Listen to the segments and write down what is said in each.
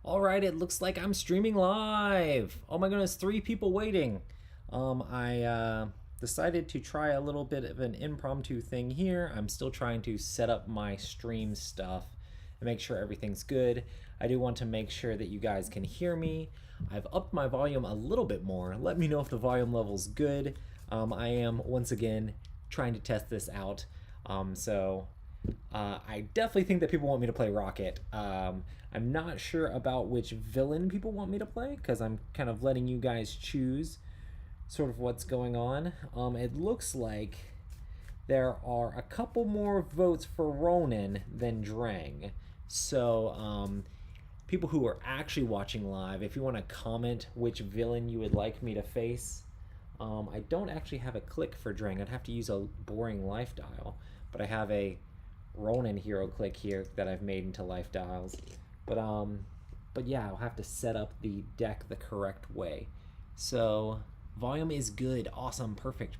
All right, it looks like I'm streaming live. Oh my goodness, 3 people waiting. I decided to try a little bit of an impromptu thing here. I'm still trying to set up my stream stuff and make sure everything's good. I do want to make sure that you guys can hear me. I've upped my volume a little bit more. Let me know if the volume level's good. I am, once again, trying to test this out. I definitely think that people want me to play Rocket. I'm not sure about which villain people want me to play because I'm kind of letting you guys choose sort of what's going on. It looks like there are a couple more votes for Ronan than Drang. So, people who are actually watching live, if you want to comment which villain you would like me to face, I don't actually have a click for Drang. I'd have to use a boring life dial, but I have a Ronin hero click here that I've made into life dials. But yeah, I'll have to set up the deck the correct way. So volume is good, awesome, perfect.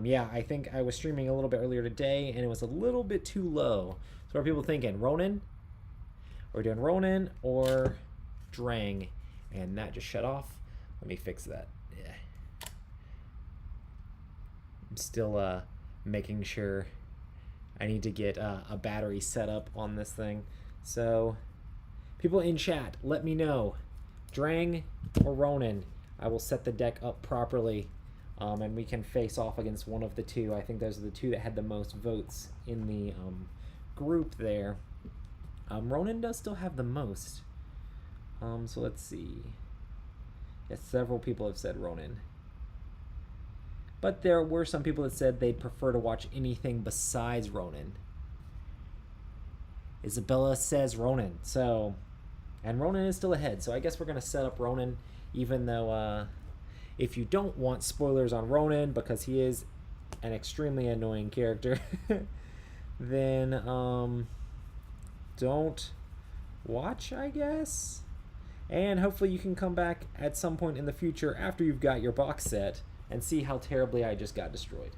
Yeah, I think I was streaming a little bit earlier today and it was a little bit too low. So what are people thinking? Ronin? We're doing Ronin or Drang, and that just shut off. Let me fix that. Yeah. I'm still making sure. I need to get a battery set up on this thing. So, people in chat, let me know. Drang or Ronin. I will set the deck up properly, and we can face off against one of the two. I think those are the two that had the most votes in the group there. Ronin does still have the most. So let's see. Yes, several people have said Ronin. But there were some people that said they'd prefer to watch anything besides Ronin. Isabella says Ronin. So, and Ronin is still ahead. So I guess we're going to set up Ronin, even though if you don't want spoilers on Ronin, because he is an extremely annoying character, then don't watch, I guess. And hopefully you can come back at some point in the future after you've got your box set and see how terribly I just got destroyed.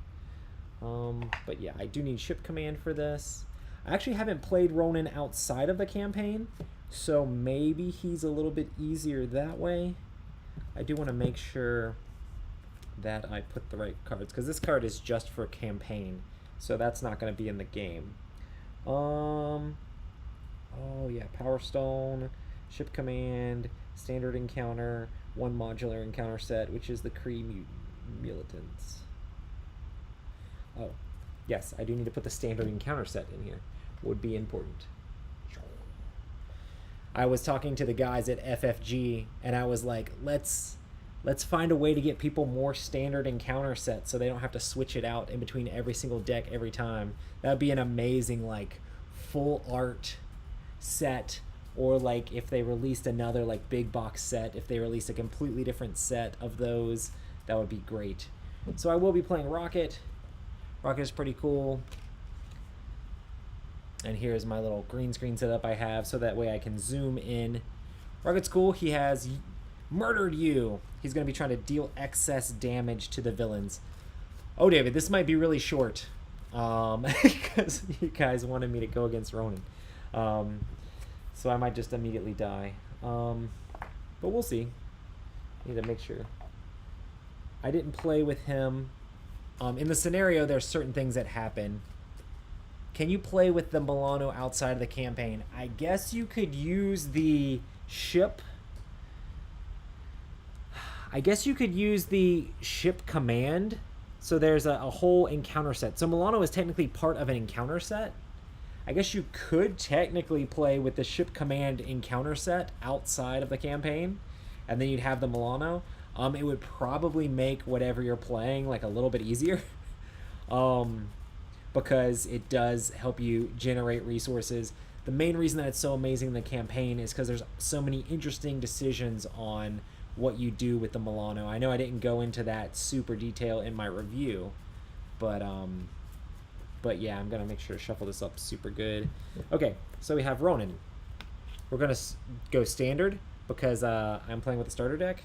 But yeah, I do need ship command for this. I actually haven't played Ronin outside of the campaign, so maybe he's a little bit easier that way. I do want to make sure that I put the right cards, because this card is just for campaign, so that's not going to be in the game. Oh yeah, Power Stone, ship command, standard encounter, one modular encounter set, which is the Kree Militants. Oh, yes, I do need to put the standard encounter set in here. Would be important. I was talking to the guys at FFG, and I was like, let's find a way to get people more standard encounter sets so they don't have to switch it out in between every single deck every time. That would be an amazing, like, full art set. Or like if they released another like big box set, if they released a completely different set of those, that would be great. So I will be playing Rocket. Rocket is pretty cool. And here's my little green screen setup I have, so that way I can zoom in. Rocket's cool. He has murdered you. He's going to be trying to deal excess damage to the villains. Oh, David, this might be really short. Because you guys wanted me to go against Ronan. So I might just immediately die. But we'll see. Need to make sure. I didn't play with him. In the scenario, there's certain things that happen. Can you play with the Milano outside of the campaign? I guess you could use the ship. I guess you could use the ship command. So there's a whole encounter set. So Milano is technically part of an encounter set. I guess you could technically play with the ship command encounter set outside of the campaign, and then you'd have the Milano. It would probably make whatever you're playing like a little bit easier, because it does help you generate resources. The main reason that it's so amazing in the campaign is because there's so many interesting decisions on what you do with the Milano. I know I didn't go into that super detail in my review, but yeah, I'm going to make sure to shuffle this up super good. Okay, so we have Ronin. We're going to go standard because I'm playing with the starter deck.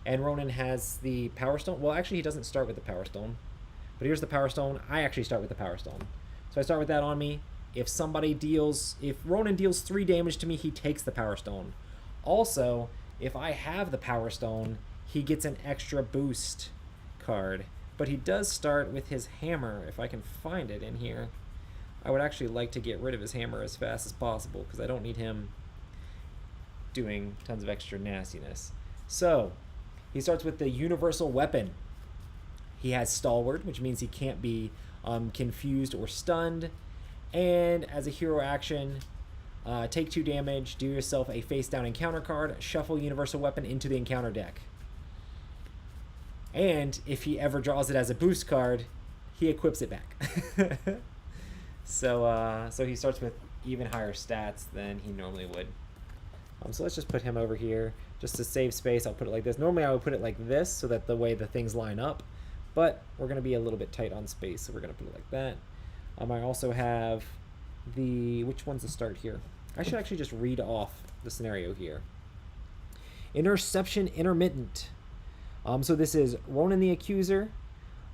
And Ronin has the Power Stone. Well, actually, he doesn't start with the Power Stone. But here's the Power Stone. I actually start with the Power Stone. So I start with that on me. if Ronan deals 3 damage to me, he takes the Power Stone. Also, if I have the Power Stone, he gets an extra boost card. But he does start with his hammer, if I can find it in here. I would actually like to get rid of his hammer as fast as possible, because I don't need him doing tons of extra nastiness. So, he starts with the Universal Weapon. He has Stalwart, which means he can't be confused or stunned. And as a hero action, take 2 damage, do yourself a face-down encounter card, shuffle Universal Weapon into the encounter deck. And if he ever draws it as a boost card, he equips it back. So he starts with even higher stats than he normally would. So let's just put him over here. Just to save space, I'll put it like this. Normally I would put it like this, so that the way the things line up. But we're going to be a little bit tight on space, so we're going to put it like that. I also have which one's the start here? I should actually just read off the scenario here. Interception Intermittent. So this is Ronan the Accuser,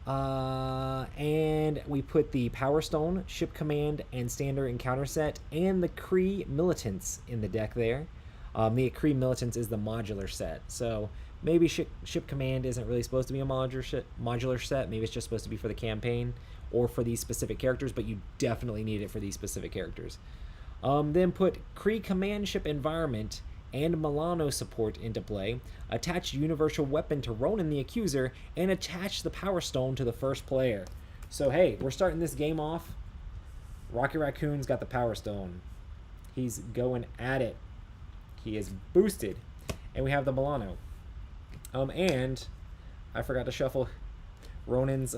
and we put the Power Stone, Ship Command, and Standard Encounter set, and the Kree Militants in the deck there. The Kree Militants is the modular set, so maybe Ship Command isn't really supposed to be a modular set. Maybe it's just supposed to be for the campaign or for these specific characters, but you definitely need it for these specific characters. Then put Kree Command Ship Environment and Milano support into play, attach Universal Weapon to Ronan the Accuser, and attach the Power Stone to the first player. So hey, we're starting this game off. Rocket Raccoon's got the Power Stone. He's going at it. He is boosted. And we have the Milano. And I forgot to shuffle Ronan's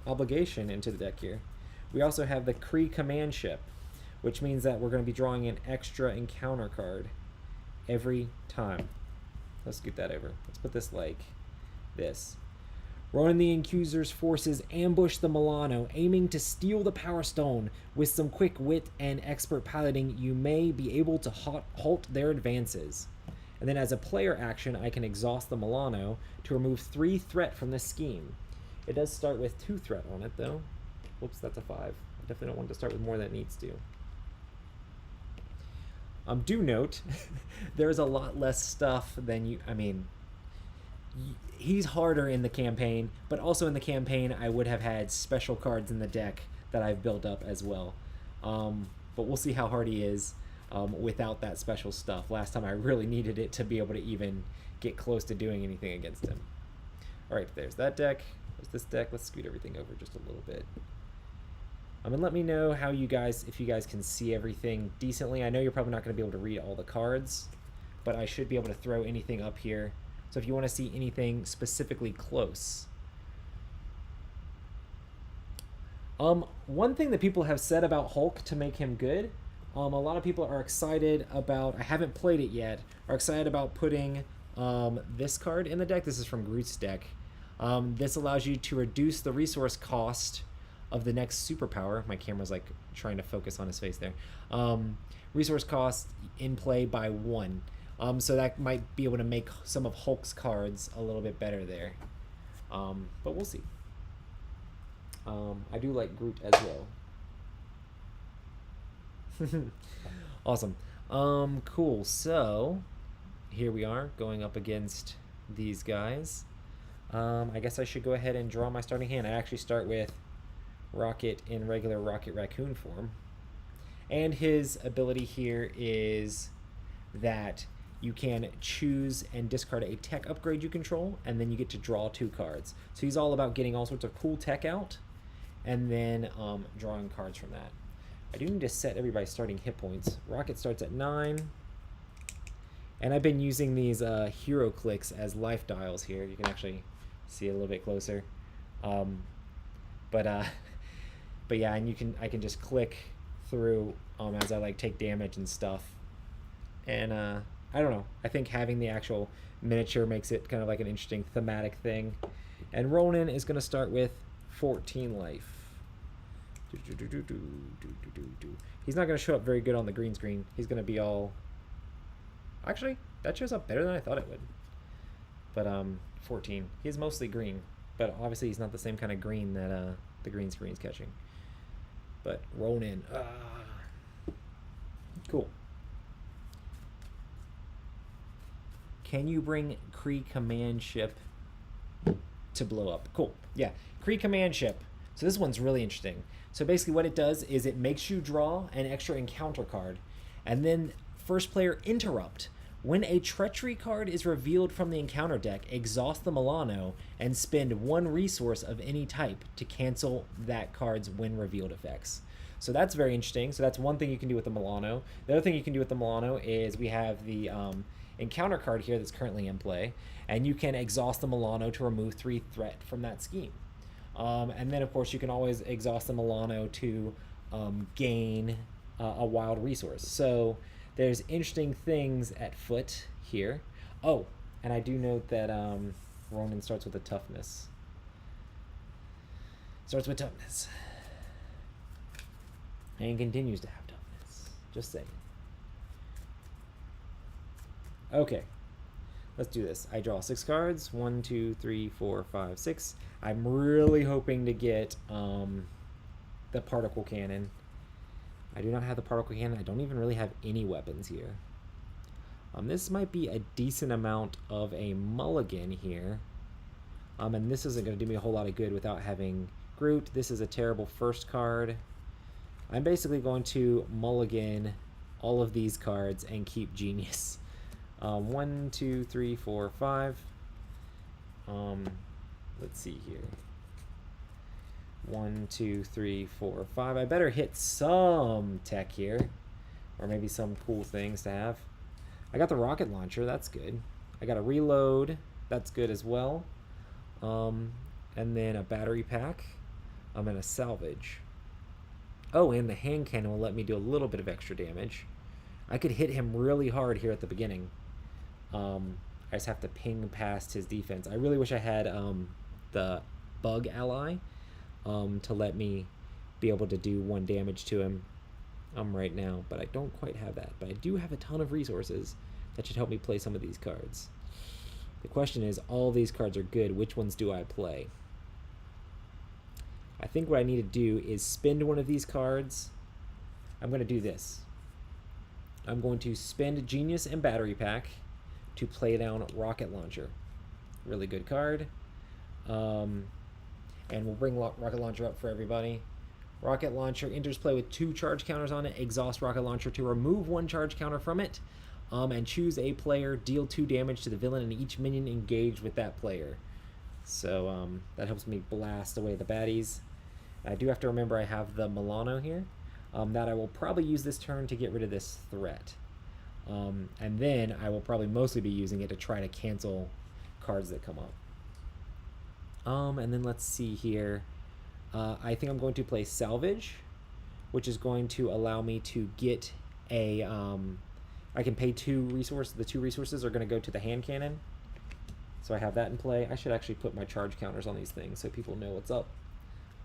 obligation into the deck here. We also have the Kree Command Ship, which means that we're going to be drawing an extra encounter card every time. Let's scoot that over. Let's put this like this. Ronan the Accuser's forces ambush the Milano, aiming to steal the Power Stone. With some quick wit and expert piloting, you may be able to halt their advances. And then as a player action, I can exhaust the Milano to remove 3 threat from this scheme. It does start with 2 threat on it, though. Whoops, that's a 5. I definitely don't want to start with more than it needs to. Do note, there's a lot less stuff than he's harder in the campaign, but also in the campaign I would have had special cards in the deck that I've built up as well. But we'll see how hard he is without that special stuff. Last time I really needed it to be able to even get close to doing anything against him. Alright, there's that deck. There's this deck. Let's scoot everything over just a little bit. And let me know how if you guys can see everything decently. I know you're probably not going to be able to read all the cards, but I should be able to throw anything up here. So if you want to see anything specifically close. One thing that people have said about Hulk to make him good, a lot of people are excited about, I haven't played it yet, are excited about putting this card in the deck. This is from Groot's deck. This allows you to reduce the resource cost of the next superpower. My camera's like trying to focus on his face there. Resource cost in play by 1. So that might be able to make some of Hulk's cards a little bit better there. But we'll see. I do like Groot as well. Awesome. Cool. So here we are going up against these guys. I guess I should go ahead and draw my starting hand. I actually start with Rocket in regular Rocket Raccoon form. And his ability here is that you can choose and discard a tech upgrade you control, and then you get to draw 2 cards. So he's all about getting all sorts of cool tech out, and then drawing cards from that. I do need to set everybody's starting hit points. Rocket starts at 9, and I've been using these hero clicks as life dials here. You can actually see a little bit closer. But yeah, and I can just click through as I like take damage and stuff. And I don't know. I think having the actual miniature makes it kind of like an interesting thematic thing. And Ronan is going to start with 14 life. He's not going to show up very good on the green screen. He's going to be all... Actually, that shows up better than I thought it would. But 14. He is mostly green. But obviously he's not the same kind of green that the green screen is catching. but Ronin. Cool. Can you bring Kree command ship to blow up? Cool. Yeah, Kree command ship. So this one's really interesting. So basically what it does is it makes you draw an extra encounter card, and then first player interrupt. When a treachery card is revealed from the encounter deck, exhaust the Milano and spend one resource of any type to cancel that card's when revealed effects. So that's very interesting. So that's one thing you can do with the Milano. The other thing you can do with the Milano is we have the encounter card here that's currently in play, and you can exhaust the Milano to remove 3 threat from that scheme. And then, of course, you can always exhaust the Milano to gain a wild resource. So there's interesting things at foot here. Oh, and I do note that Ronan starts with a toughness. Starts with toughness. And continues to have toughness. Just saying. Okay. Let's do this. I draw 6 cards. 1, 2, 3, 4, 5, 6. I'm really hoping to get the particle cannon. I do not have the particle cannon. I don't even really have any weapons here. This might be a decent amount of a mulligan here. And this isn't going to do me a whole lot of good without having Groot. This is a terrible first card. I'm basically going to mulligan all of these cards and keep Genius. 1, 2, 3, 4, 5. Let's see here. 1, 2, 3, 4, 5. I better hit some tech here, or maybe some cool things to have. I got the rocket launcher. That's good. I got a reload. That's good as well. And then a battery pack. And a salvage. Oh, and the hand cannon will let me do a little bit of extra damage. I could hit him really hard here at the beginning. I just have to ping past his defense. I really wish I had the bug ally to let me be able to do 1 damage to him right now, but I don't quite have that. But I do have a ton of resources that should help me play some of these cards. The question is, all these cards are good. Which ones do I play? I think what I need to do is spend one of these cards. I'm going to do this. I'm going to spend Genius and Battery Pack to play down Rocket Launcher. Really good card. And we'll bring Rocket Launcher up for everybody. Rocket Launcher enters play with 2 charge counters on it. Exhaust Rocket Launcher to remove 1 charge counter from it. And choose a player. Deal 2 damage to the villain and each minion engaged with that player. So that helps me blast away the baddies. I do have to remember I have the Milano here. That I will probably use this turn to get rid of this threat. And then I will probably mostly be using it to try to cancel cards that come up. And then let's see here. I think I'm going to play Salvage, which is going to allow me to get a... I can pay 2 resources. The 2 resources are going to go to the hand cannon. So I have that in play. I should actually put my charge counters on these things so people know what's up.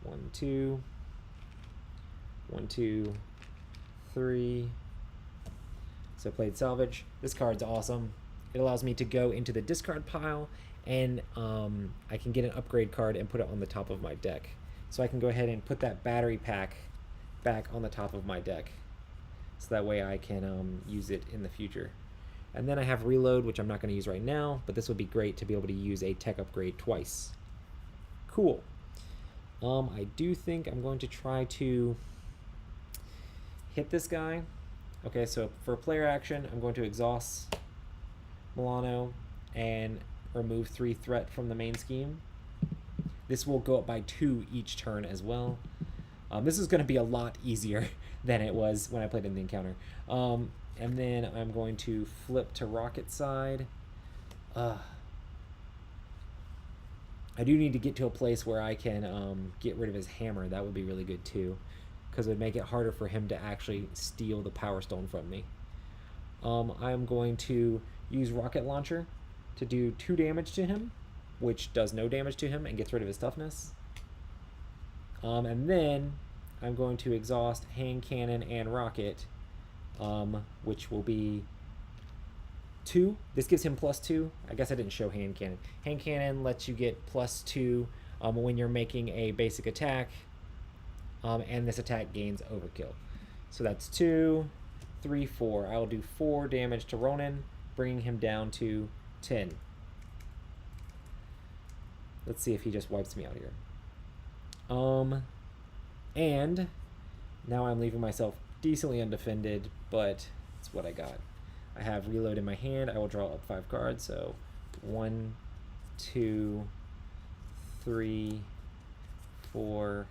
1, 2... 1, 2, 3. So I played Salvage. This card's awesome. It allows me to go into the discard pile, and I can get an upgrade card and put it on the top of my deck. So I can go ahead and put that battery pack back on the top of my deck. So that way I can use it in the future. And then I have Reload, which I'm not going to use right now, but this would be great to be able to use a tech upgrade twice. Cool. I do think I'm going to try to hit this guy. Okay, so for player action, I'm going to exhaust Milano and remove 3 threat from the main scheme. This will go up by 2 each turn as well. This is going to be a lot easier than it was when I played in the encounter. And then I'm going to flip to Rocket side. I do need to get to a place where I can get rid of his hammer. That would be really good too, because it would make it harder for him to actually steal the Power Stone from me. I'm going to use Rocket Launcher to do 2 damage to him, which does no damage to him and gets rid of his toughness. And then I'm going to exhaust Hand Cannon and Rocket, which will be 2. This gives him +2. I guess I didn't show Hand Cannon. Hand Cannon lets you get +2 when you're making a basic attack. and this attack gains overkill. So that's 2, 3, 4. I will do 4 damage to Ronan, bringing him down to 10. Let's see if he just wipes me out here. And now I'm leaving myself decently undefended, but it's what I got. I have reload in my hand. I will draw up 5 cards. So 1, 2, 3, 4.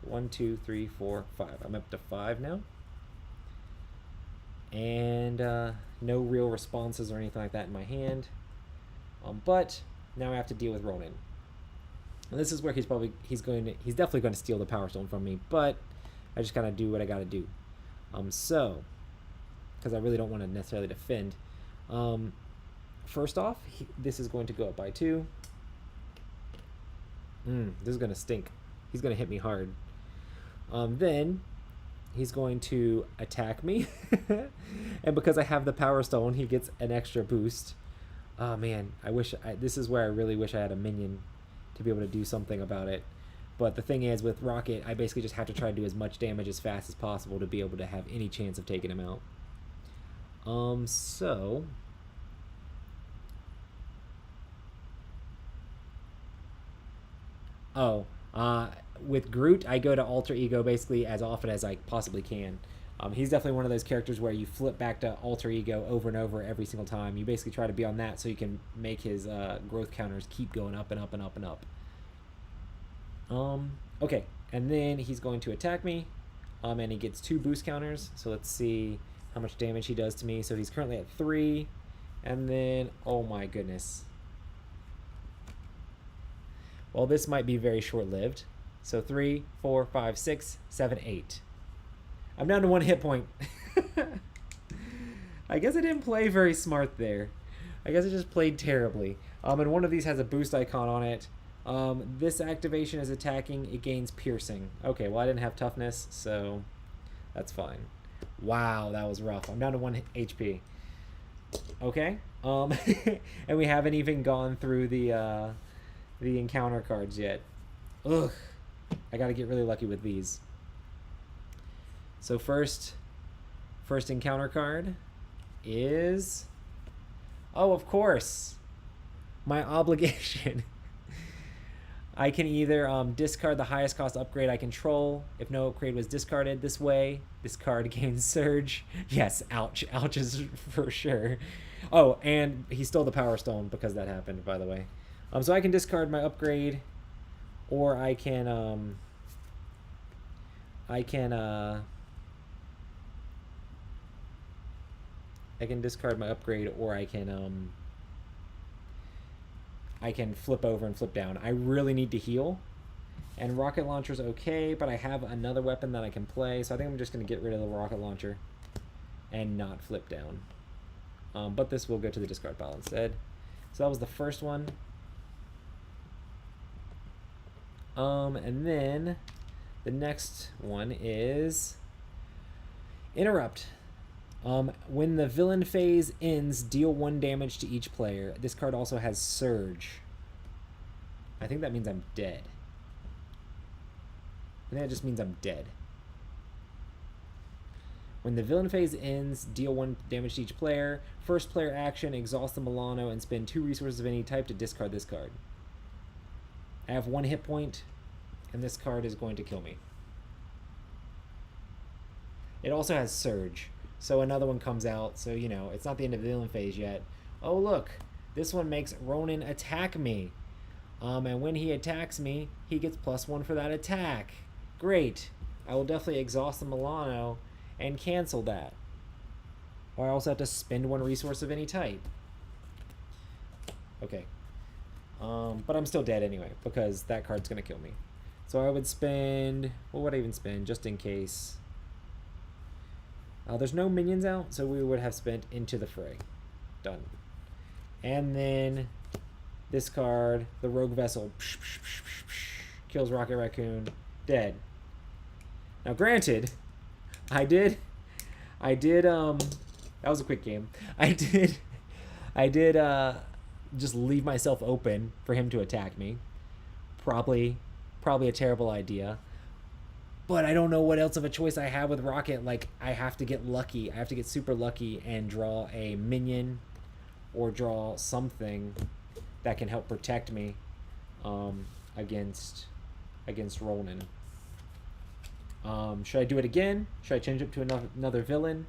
1, 2, 3, 4, 5. I'm up to 5 now. And no real responses or anything like that in my hand. But now I have to deal with Ronan. And this is where he's definitely going to steal the Power Stone from me, but I just gotta do what I gotta do. So, because I really don't want to necessarily defend. First off, this is going to go up by 2. This is gonna stink. He's gonna hit me hard. Then he's going to attack me, and because I have the Power Stone, he gets an extra boost. Oh man, this is where I really wish I had a minion to be able to do something about it. But the thing is, with Rocket, I basically just have to try to do as much damage as fast as possible to be able to have any chance of taking him out. With Groot, I go to Alter Ego basically as often as I possibly can. He's definitely one of those characters where you flip back to Alter Ego over and over every single time. You basically try to be on that so you can make his growth counters keep going up and up and up and up. Okay, and then he's going to attack me, and he gets 2 boost counters. So let's see how much damage he does to me. So he's currently at 3, and then, oh my goodness. Well, this might be very short-lived. So 3, 4, 5, 6, 7, 8. I'm down to 1 hit point. I guess I didn't play very smart there. I guess I just played terribly. And one of these has a boost icon on it. This activation is attacking. It gains piercing. Okay, well I didn't have toughness, so that's fine. Wow, that was rough. I'm down to 1 HP. Okay. And we haven't even gone through the encounter cards yet. Ugh. I gotta get really lucky with these. So first encounter card is, oh, of course, my obligation. I can either discard the highest cost upgrade I control. If no upgrade was discarded this way, this card gains Surge. Yes, ouch. Ouches for sure. Oh, and he stole the Power Stone because that happened, by the way. So I can discard my upgrade, or I can discard my upgrade, or I can flip over and flip down. I really need to heal, and rocket launcher's okay, but I have another weapon that I can play, so I think I'm just going to get rid of the rocket launcher and not flip down. But this will go to the discard pile instead. So that was the first one. And then the next one is Interrupt. When the villain phase ends, deal 1 damage to each player. This card also has Surge. I think that means I'm dead. I think that just means I'm dead. When the villain phase ends, deal 1 damage to each player. First player action, exhaust the Milano and spend 2 resources of any type to discard this card. I have 1 hit point, and this card is going to kill me. It also has Surge. So another one comes out, so, you know, it's not the end of the villain phase yet. Oh, look. This one makes Ronan attack me. And when he attacks me, he gets +1 for that attack. Great. I will definitely exhaust the Milano and cancel that. Or I also have to spend 1 resource of any type. Okay. But I'm still dead anyway, because that card's going to kill me. So I would spend... What would I even spend, just in case? There's no minions out, so we would have spent Into the Fray. Done. And then this card, the Rogue Vessel, kills Rocket Raccoon. Dead. Now, granted, I did, that was a quick game. I did just leave myself open for him to attack me. Probably a terrible idea. But I don't know what else of a choice I have with Rocket. Like, I have to get lucky. I have to get super lucky and draw a minion or draw something that can help protect me against Ronan. Should I do it again? Should I change it to another villain?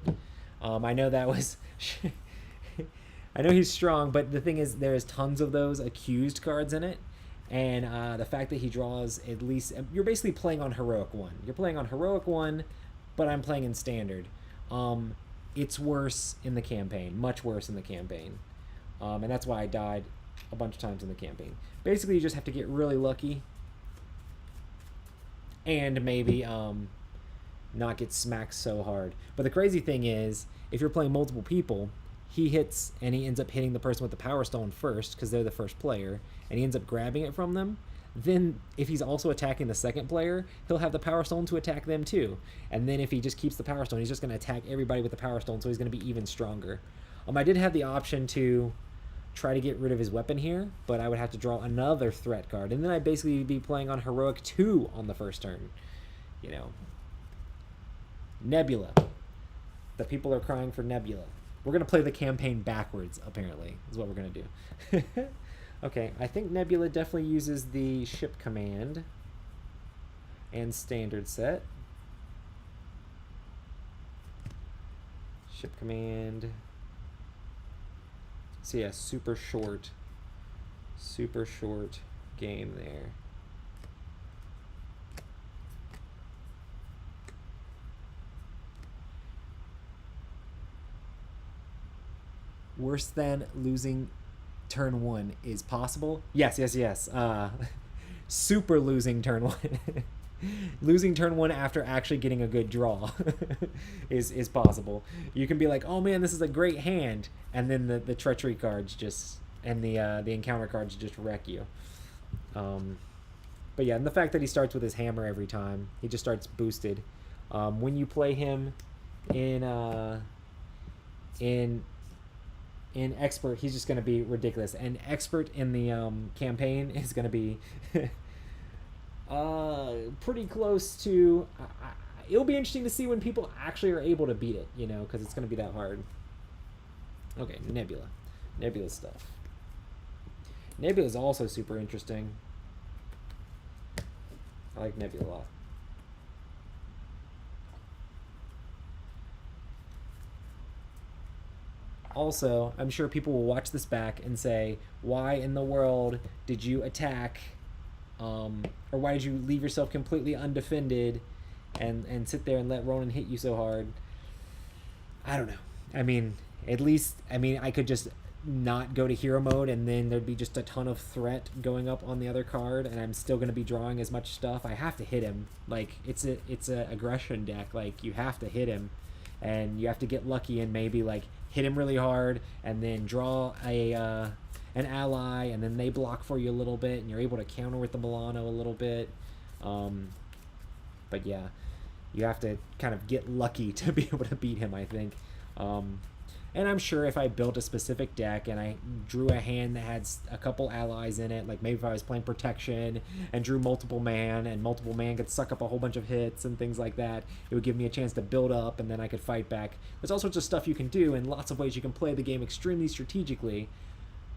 I know that was... I know he's strong, but the thing is, there's tons of those accused cards in it. And the fact that he draws at least... You're basically playing on Heroic 1. You're playing on Heroic 1, but I'm playing in Standard. It's worse in the campaign. Much worse in the campaign. And that's why I died a bunch of times in the campaign. Basically, you just have to get really lucky. And maybe not get smacked so hard. But the crazy thing is, if you're playing multiple people... He hits, and he ends up hitting the person with the Power Stone first, because they're the first player, and he ends up grabbing it from them. Then, if he's also attacking the second player, he'll have the Power Stone to attack them too. And then if he just keeps the Power Stone, he's just going to attack everybody with the Power Stone, so he's going to be even stronger. I did have the option to try to get rid of his weapon here, but I would have to draw another threat card, and then I'd basically be playing on Heroic 2 on the first turn. You know. Nebula. The people are crying for Nebula. We're going to play the campaign backwards, apparently, is what we're going to do. Okay, I think Nebula definitely uses the ship command and standard set. Ship command. So yeah, super short game there. Worse than losing turn 1 is possible. Yes. Super losing turn 1. Losing turn 1 after actually getting a good draw is possible. You can be like, oh man, this is a great hand, and then the treachery cards just and the encounter cards just wreck you. But yeah, and the fact that he starts with his hammer every time, he just starts boosted. When you play him in expert, he's just going to be ridiculous. And expert in the campaign is going to be pretty close to... it'll be interesting to see when people actually are able to beat it, you know, because it's going to be that hard. Okay, Nebula. Nebula stuff. Nebula is also super interesting. I like Nebula a lot. Also, I'm sure people will watch this back and say, why in the world did you attack, or why did you leave yourself completely undefended and sit there and let Ronan hit you so hard? I don't know. I mean, at least, I could just not go to hero mode, and then there'd be just a ton of threat going up on the other card, and I'm still going to be drawing as much stuff. I have to hit him. Like, it's a aggression deck. Like, you have to hit him, and you have to get lucky and maybe, like, hit him really hard, and then draw an ally, and then they block for you a little bit, and you're able to counter with the Milano a little bit. But yeah, you have to kind of get lucky to be able to beat him, I think. And I'm sure if I built a specific deck and I drew a hand that had a couple allies in it, like maybe if I was playing protection and drew multiple man, and multiple man could suck up a whole bunch of hits and things like that, it would give me a chance to build up, and then I could fight back. There's all sorts of stuff you can do, and lots of ways you can play the game extremely strategically.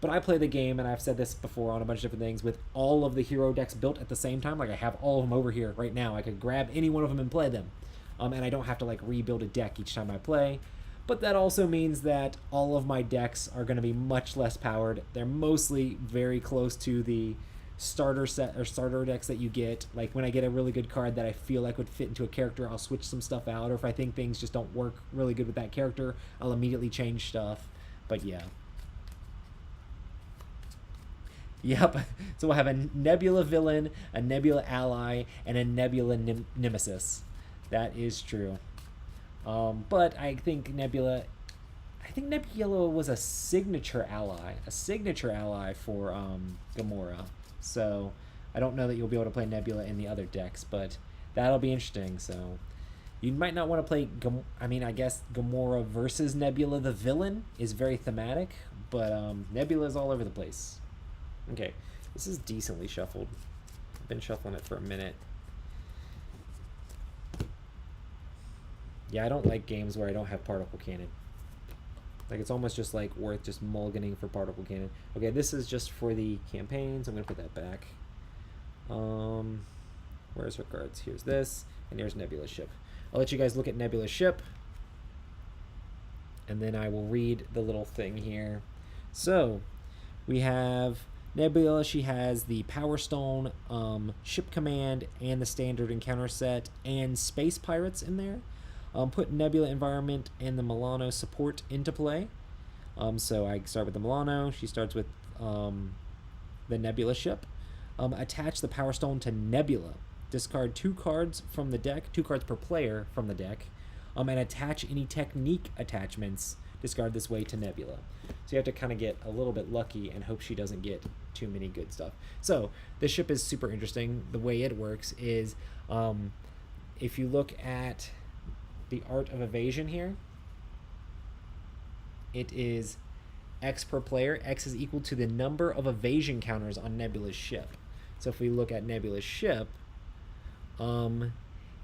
But I play the game, and I've said this before on a bunch of different things, with all of the hero decks built at the same time. Like, I have all of them over here right now. I could grab any one of them and play them. And I don't have to, like, rebuild a deck each time I play. But that also means that all of my decks are going to be much less powered. They're mostly very close to the starter set or starter decks that you get. Like, when I get a really good card that I feel like would fit into a character, I'll switch some stuff out. Or if I think things just don't work really good with that character, I'll immediately change stuff. But yeah. Yep. So we'll have a Nebula villain, a Nebula ally, and a Nebula nemesis. That is true. But I think Nebula was a signature ally for Gamora. So I don't know that you'll be able to play Nebula in the other decks, but that'll be interesting. So you might not want to play. I guess Gamora versus Nebula, the villain, is very thematic, but Nebula is all over the place. Okay, this is decently shuffled. I've been shuffling it for a minute. Yeah, I don't like games where I don't have particle cannon. Like, it's almost just like worth just mulliganing for particle cannon. Okay, this is just for the campaigns. I'm gonna put that back. Where's her cards? Here's this, and here's Nebula's ship. I'll let you guys look at Nebula's ship, and then I will read the little thing here. So, we have Nebula. She has the Power Stone, Ship Command, and the Standard Encounter set, and Space Pirates in there. Put Nebula Environment and the Milano Support into play. So I start with the Milano. She starts with the Nebula ship. Attach the Power Stone to Nebula. Discard 2 cards from the deck, 2 cards per player from the deck, and attach any technique attachments. Discard this way to Nebula. So you have to kind of get a little bit lucky and hope she doesn't get too many good stuff. So this ship is super interesting. The way it works is, if you look at the Art of Evasion here, it is X per player. X is equal to the number of evasion counters on Nebula's ship. So if we look at Nebula's ship,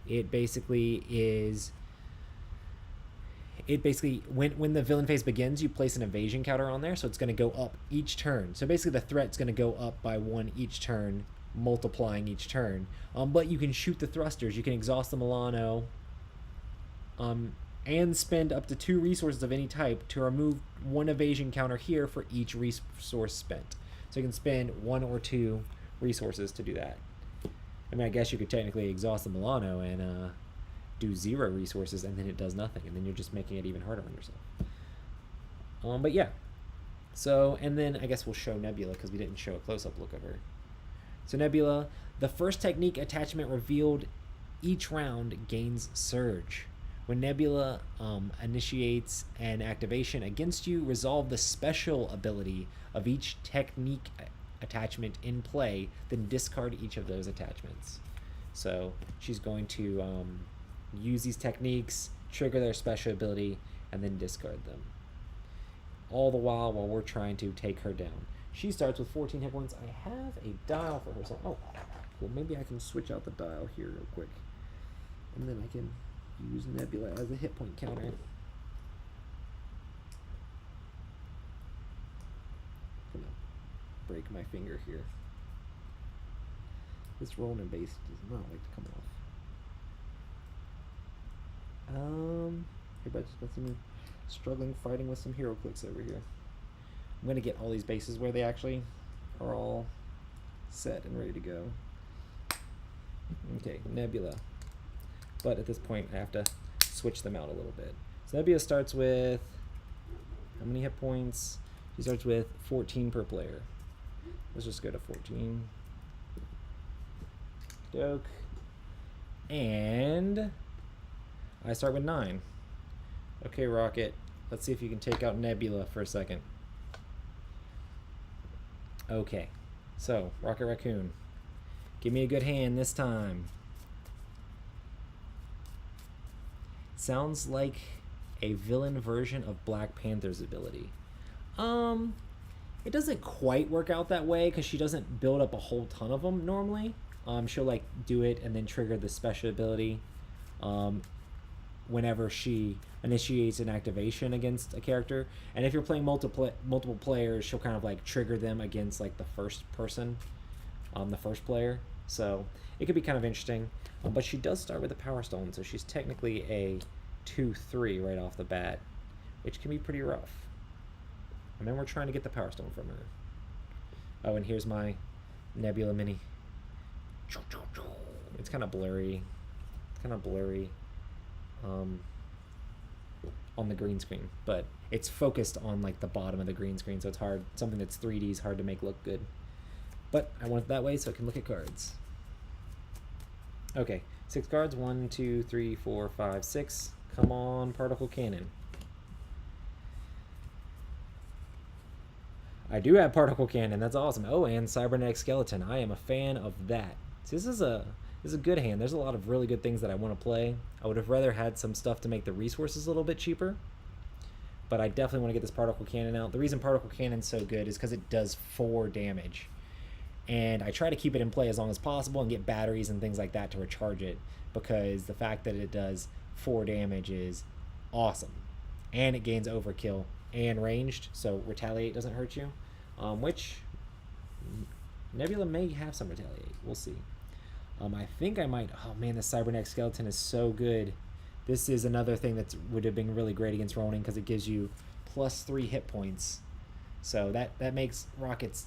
it basically when the villain phase begins, you place an evasion counter on there, so it's going to go up each turn. So basically the threat's going to go up by 1 each turn, multiplying each turn. But you can shoot the thrusters, you can exhaust the Milano, and spend up to 2 resources of any type to remove 1 evasion counter here for each resource spent. So you can spend 1 or 2 resources to do that. I mean, I guess you could technically exhaust the Milano and do 0 resources, and then it does nothing, and then you're just making it even harder on yourself. But yeah. So, and then I guess we'll show Nebula, because we didn't show a close-up look of her. So Nebula, the first technique attachment revealed each round gains Surge. When Nebula initiates an activation against you, resolve the special ability of each technique attachment in play, then discard each of those attachments. So she's going to use these techniques, trigger their special ability, and then discard them. All the while we're trying to take her down. She starts with 14 hit points. I have a dial for her. So, oh, cool. Maybe I can switch out the dial here real quick. And then I can use Nebula as a hit point counter. I'm gonna break my finger here. This Ronin base does not like to come off. Everybody's got some struggling fighting with some hero clicks over here. I'm gonna get all these bases where they actually are all set and ready to go. Okay, Nebula. But at this point, I have to switch them out a little bit. So Nebula starts with how many hit points? She starts with 14 per player. Let's just go to 14. Doke. And I start with 9. Okay, Rocket. Let's see if you can take out Nebula for a second. Okay. So, Rocket Raccoon. Give me a good hand this time. Sounds like a villain version of Black Panther's ability. It doesn't quite work out that way because she doesn't build up a whole ton of them normally. She'll like do it and then trigger the special ability whenever she initiates an activation against a character. And if you're playing multiple players, she'll kind of like trigger them against like the first person, the first player. So it could be kind of interesting. But she does start with a Power Stone, so she's technically a 2/3 right off the bat, which can be pretty rough. And then we're trying to get the Power Stone from her. Oh, and here's my Nebula Mini. It's kind of blurry. On the green screen, but it's focused on like the bottom of the green screen, so it's hard. Something that's 3D is hard to make look good. But I want it that way so I can look at cards. Okay, 6 cards. 1, 2, 3, 4, 5, 6. Come on, Particle Cannon. I do have Particle Cannon. That's awesome. Oh, and Cybernetic Skeleton. I am a fan of that. So this is a good hand. There's a lot of really good things that I want to play. I would have rather had some stuff to make the resources a little bit cheaper, but I definitely want to get this Particle Cannon out. The reason Particle Cannon's so good is because it does 4 damage. And I try to keep it in play as long as possible and get batteries and things like that to recharge it, because the fact that it does 4 damage is awesome. And it gains overkill and ranged, so retaliate doesn't hurt you. Which Nebula may have some retaliate. We'll see. I think I might... Oh man, the cybernetic skeleton is so good. This is another thing that would have been really great against Ronin because it gives you +3 hit points. So that makes Rocket's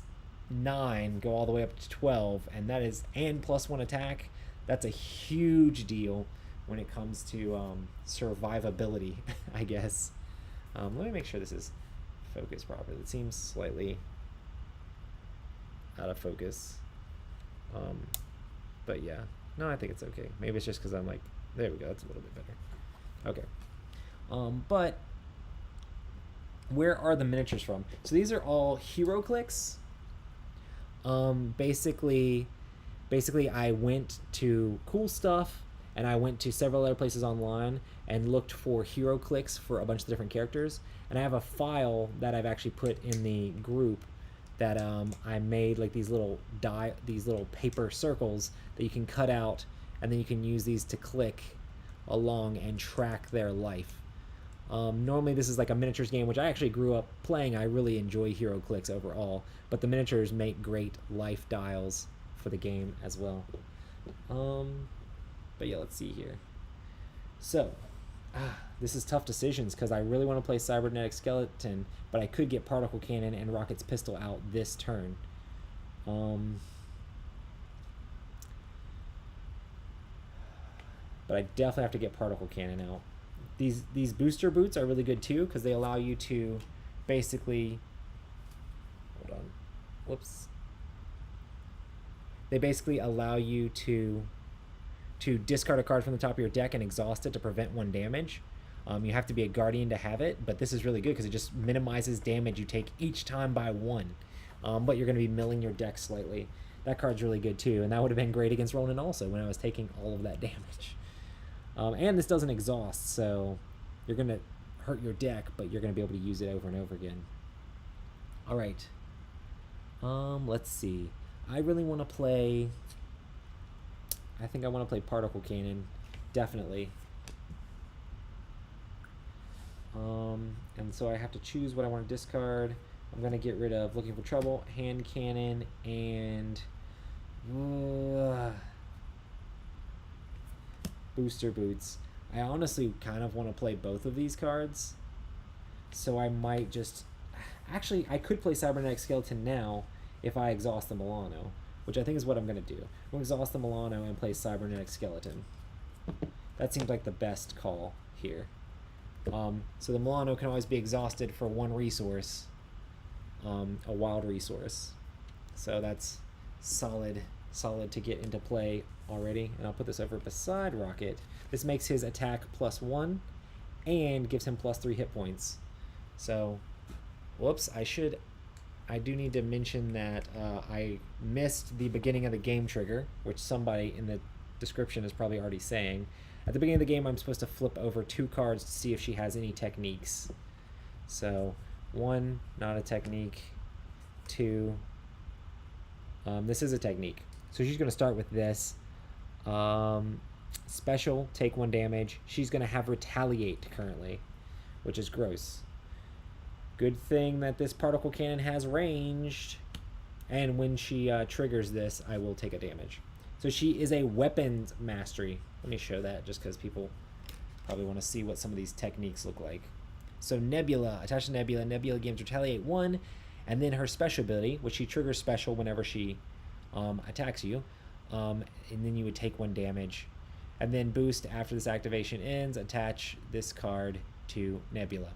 9 go all the way up to 12, and that is... And +1 attack. That's a huge deal when it comes to survivability, I guess. Let me make sure this is focused properly. It seems slightly out of focus. But yeah. No, I think it's okay. Maybe it's just because I'm like... There we go. That's a little bit better. Okay. But where are the miniatures from? So these are all hero clicks. Basically I went to Cool Stuff, and I went to several other places online and looked for hero clicks for a bunch of different characters. And I have a file that I've actually put in the group that I made like these little paper circles that you can cut out, and then you can use these to click along and track their life. Normally this is like a miniatures game, which I actually grew up playing. I really enjoy hero clicks overall, but the miniatures make great life dials for the game as well. But yeah, let's see here. So this is tough decisions because I really want to play cybernetic skeleton, but I could get particle cannon and Rocket's pistol out this turn. But I definitely have to get particle cannon out. These booster boots are really good too because they allow you to basically... Hold on. Whoops. They basically allow you to discard a card from the top of your deck and exhaust it to prevent 1 damage. You have to be a guardian to have it, but this is really good because it just minimizes damage you take each time by 1. But you're going to be milling your deck slightly. That card's really good too, and that would have been great against Ronan also when I was taking all of that damage. And this doesn't exhaust, so you're going to hurt your deck, but you're going to be able to use it over and over again. Alright. Let's see. I really want to play... I think I want to play particle cannon. Definitely. And so I have to choose what I want to discard. I'm going to get rid of Looking for Trouble, Hand Cannon, and... Booster Boots. I honestly kind of want to play both of these cards, so I might just... Actually, I could play Cybernetic Skeleton now if I exhaust the Milano, which I think is what I'm going to do. I'm going to exhaust the Milano and play Cybernetic Skeleton. That seems like the best call here. So the Milano can always be exhausted for 1 resource, a wild resource. So that's solid to get into play already. And I'll put this over beside Rocket. This makes his attack +1 and gives him +3 hit points. So, whoops, I do need to mention that I missed the beginning of the game trigger, which somebody in the description is probably already saying. At the beginning of the game, I'm supposed to flip over 2 cards to see if she has any techniques. So, 1, not a technique. 2, this is a technique. So she's going to start with this. Special, take 1 damage. She's going to have Retaliate currently, which is gross. Good thing that this particle cannon has ranged, and when she triggers this, I will take a damage. So she is a weapons mastery. Let me show that just because people probably want to see what some of these techniques look like. So Nebula, attach to Nebula. Nebula gains Retaliate 1, and then her special ability, which she triggers special whenever she attacks you, and then you would take 1 damage. And then boost after this activation ends, attach this card to Nebula.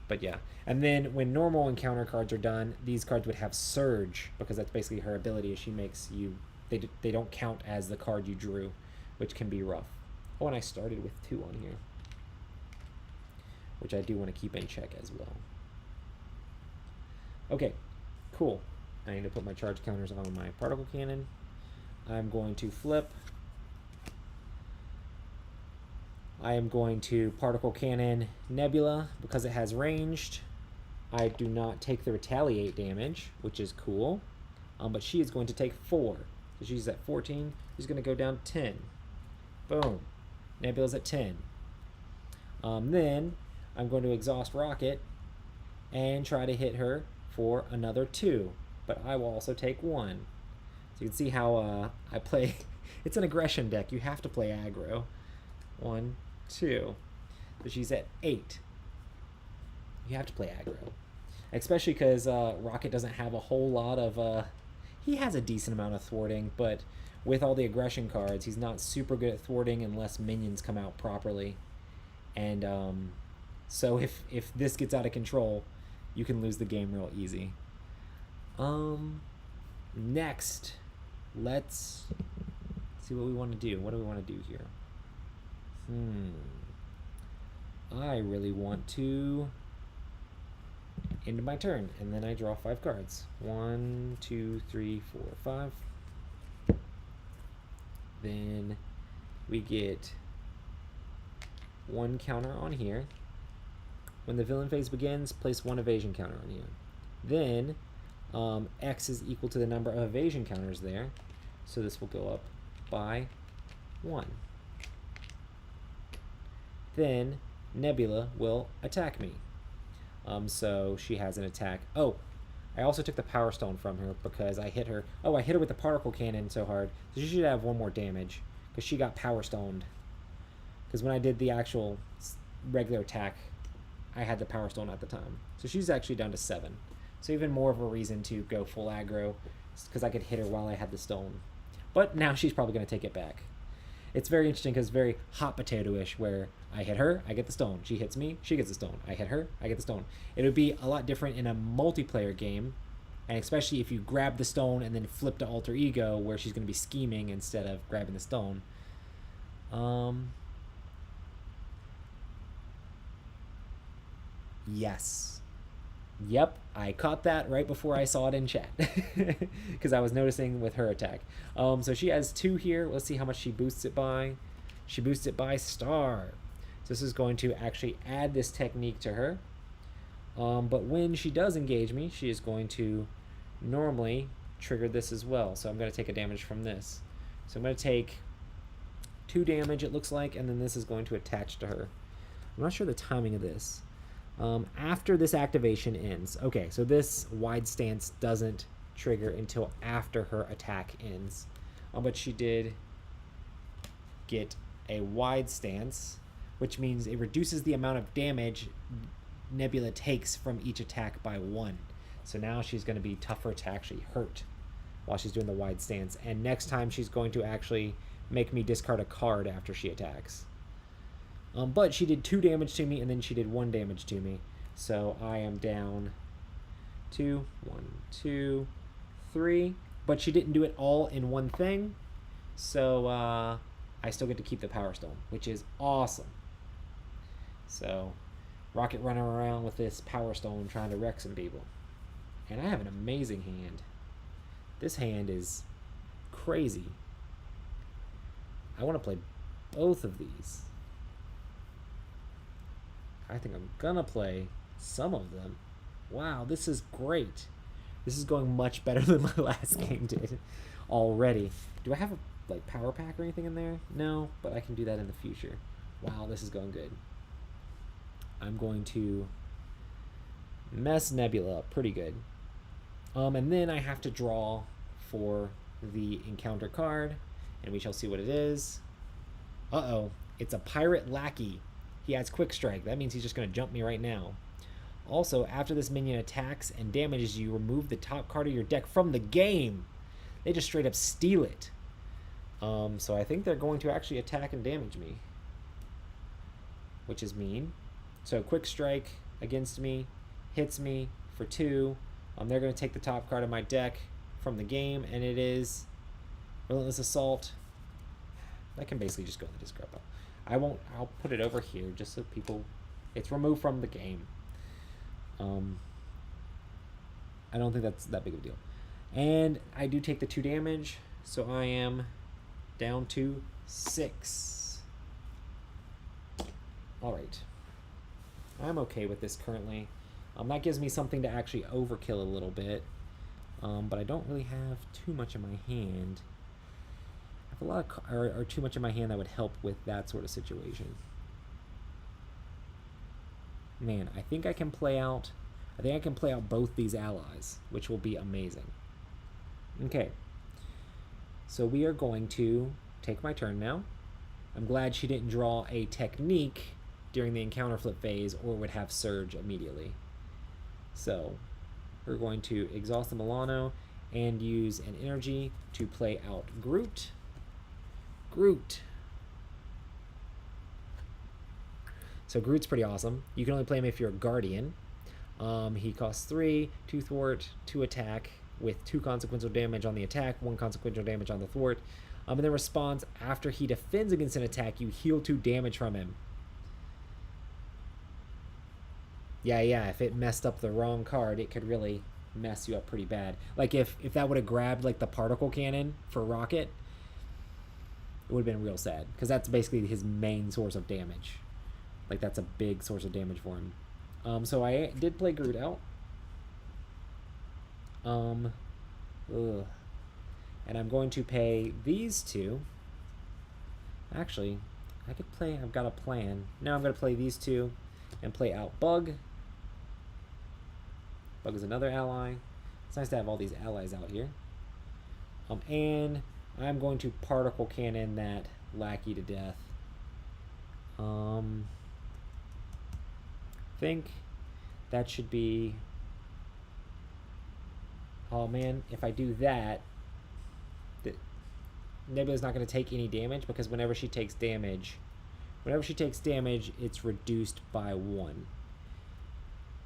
But yeah, and then when normal encounter cards are done, these cards would have Surge, because that's basically her ability. She makes you, they don't count as the card you drew, which can be rough. Oh, and I started with 2 on here, which I do want to keep in check as well. Okay, cool. I need to put my charge counters on my particle cannon. I'm going to flip. I am going to particle cannon Nebula because it has ranged. I do not take the retaliate damage, which is cool. But she is going to take 4. So she's at 14. She's going to go down 10. Boom. Nebula's at 10. Then I'm going to exhaust Rocket and try to hit her for another 2. But I will also take 1. So you can see how I play. It's an aggression deck. You have to play aggro. 1, 2. So she's at 8. You have to play aggro. Especially because Rocket doesn't have a whole lot of... he has a decent amount of thwarting, but with all the aggression cards, he's not super good at thwarting unless minions come out properly. And so if this gets out of control, you can lose the game real easy. Next, let's see what we want to do. What do we want to do here? I really want to end my turn, and then I draw 5 cards. 1, 2, 3, 4, 5. Then we get 1 counter on here. When the villain phase begins, place 1 evasion counter on you. Then X is equal to the number of evasion counters there, so this will go up by 1. Then Nebula will attack me. So she has an attack. Oh, I also took the Power Stone from her because I hit her. Oh, I hit her with the Particle Cannon so hard. So she should have 1 more damage because she got Power Stoned. Because when I did the actual regular attack, I had the Power Stone at the time. So she's actually down to 7. So even more of a reason to go full aggro because I could hit her while I had the stone. But now she's probably going to take it back. It's very interesting because it's very hot potato-ish where I hit her, I get the stone. She hits me, she gets the stone. I hit her, I get the stone. It would be a lot different in a multiplayer game, and especially if you grab the stone and then flip to alter ego where she's going to be scheming instead of grabbing the stone. Yes. Yep, I caught that right before I saw it in chat because I was noticing with her attack. So she has 2 here. Let's see how much she boosts it by. She boosts it by star. So this is going to actually add this technique to her. But when she does engage me, she is going to normally trigger this as well. So I'm going to take a damage from this. So I'm going to take 2 damage, it looks like, and then this is going to attach to her. I'm not sure the timing of this. After this activation ends. Okay, so this wide stance doesn't trigger until after her attack ends. But she did get a wide stance, which means it reduces the amount of damage Nebula takes from each attack by 1. So now she's going to be tougher to actually hurt while she's doing the wide stance. And next time she's going to actually make me discard a card after she attacks. But she did 2 damage to me, and then she did 1 damage to me. So I am down to 1, 2, 3. But she didn't do it all in one thing. So I still get to keep the Power Stone, which is awesome. So Rocket running around with this Power Stone trying to wreck some people. And I have an amazing hand. This hand is crazy. I want to play both of these. I think I'm gonna play some of them. Wow, this is great. This is going much better than my last game did already. Do I have a power pack or anything in there? No, but I can do that in the future. Wow, this is going good. I'm going to mess Nebula up pretty good. And then I have to draw for the encounter card, and we shall see what it is. Uh-oh, it's a Pirate Lackey. He has Quick Strike. That means he's just going to jump me right now. Also, after this minion attacks and damages you, remove the top card of your deck from the game. They just straight up steal it. So I think they're going to actually attack and damage me, which is mean. So Quick Strike against me, hits me for 2. They're going to take the top card of my deck from the game, and it is Relentless Assault. That can basically just go in the discard pile. I'll put it over here just so people, it's removed from the game. I don't think that's that big of a deal. And I do take the 2 damage, so I am down to 6. Alright. I'm okay with this currently. That gives me something to actually overkill a little bit. But I don't really have too much in my hand. I feel A lot of or too much in my hand that would help with that sort of situation. Man, I think I can play out. I think I can play out both these allies, which will be amazing. Okay. So we are going to take my turn now. I'm glad she didn't draw a technique during the encounter flip phase, or would have surge immediately. So we're going to exhaust the Milano and use an energy to play out Groot. So Groot's pretty awesome. You can only play him if you're a Guardian. He costs 3, 2 thwart, 2 attack, with 2 consequential damage on the attack, 1 consequential damage on the thwart. And then responds after he defends against an attack, you heal 2 damage from him. Yeah, if it messed up the wrong card, it could really mess you up pretty bad. Like if that would have grabbed like the particle cannon for Rocket, it would have been real sad, because that's basically his main source of damage. Like that's a big source of damage for him. So I did play Groot out. And I'm going to pay these 2. Actually, I could play, I've got a plan. Now I'm going to play these 2 and play out Bug. Bug is another ally. It's nice to have all these allies out here. And I'm going to particle cannon that lackey to death. I think that should be... Oh man, if I do that, Nebula's not going to take any damage, because whenever she takes damage, it's reduced by 1.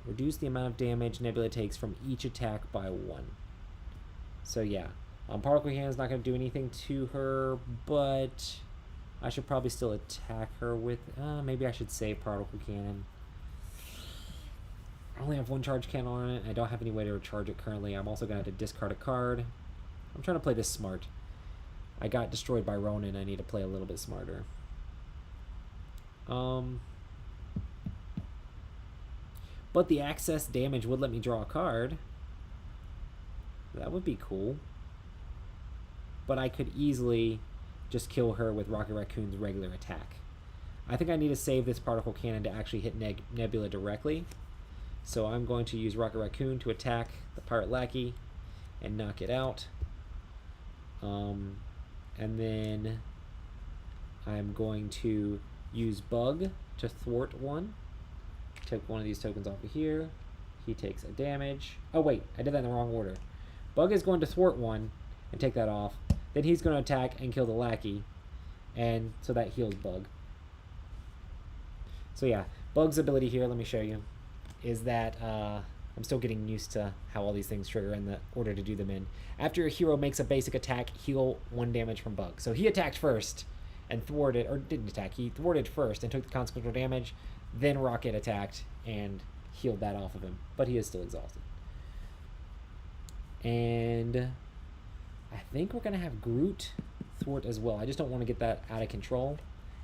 Reduce the amount of damage Nebula takes from each attack by 1. So yeah, Particle Cannon's not going to do anything to her, but I should probably still attack her with... maybe I should save Particle Cannon. I only have 1 charge cannon on it. I don't have any way to recharge it currently. I'm also going to have to discard a card. I'm trying to play this smart. I got destroyed by Ronan. I need to play a little bit smarter. But the access damage would let me draw a card. That would be cool. But I could easily just kill her with Rocket Raccoon's regular attack. I think I need to save this Particle Cannon to actually hit Nebula directly. So I'm going to use Rocket Raccoon to attack the Pirate Lackey and knock it out. And then I'm going to use Bug to thwart one. Take one of these tokens off of here. He takes a damage. Oh wait, I did that in the wrong order. Bug is going to thwart one and take that off. Then he's going to attack and kill the lackey. And so that heals Bug. So yeah, Bug's ability here, let me show you, is that I'm still getting used to how all these things trigger in the order to do them in. After your hero makes a basic attack, heal 1 damage from Bug. So he attacked first and thwarted, or didn't attack, he thwarted first and took the consequential damage. Then Rocket attacked and healed that off of him, but he is still exhausted. And I think we're going to have Groot thwart as well. I just don't want to get that out of control.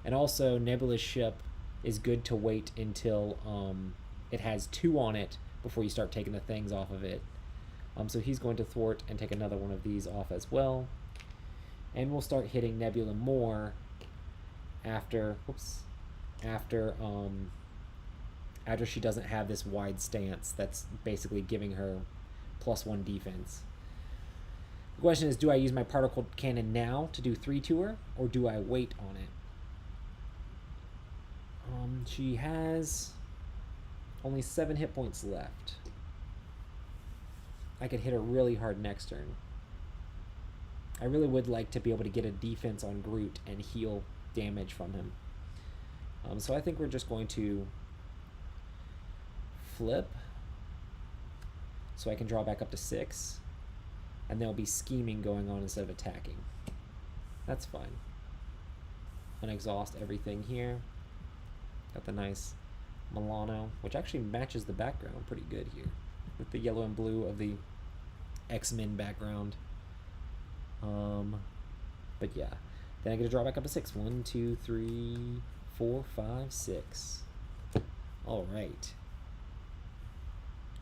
And also, Nebula's ship is good to wait until it has 2 on it before you start taking the things off of it. So he's going to thwart and take another one of these off as well. And we'll start hitting Nebula more after, after she doesn't have this wide stance that's basically giving her +1 defense. The question is, do I use my particle cannon now to do 3 to her, or do I wait on it? She has only 7 hit points left. I could hit her really hard next turn. I really would like to be able to get a defense on Groot and heal damage from him. So I think we're just going to flip so I can draw back up to 6, and there'll be scheming going on instead of attacking. That's fine. Unexhaust everything here. Got the nice Milano, which actually matches the background pretty good here with the yellow and blue of the X-Men background. But yeah, then I get to draw back up to 6. 1, 2, 3, 4, 5, 6. All right.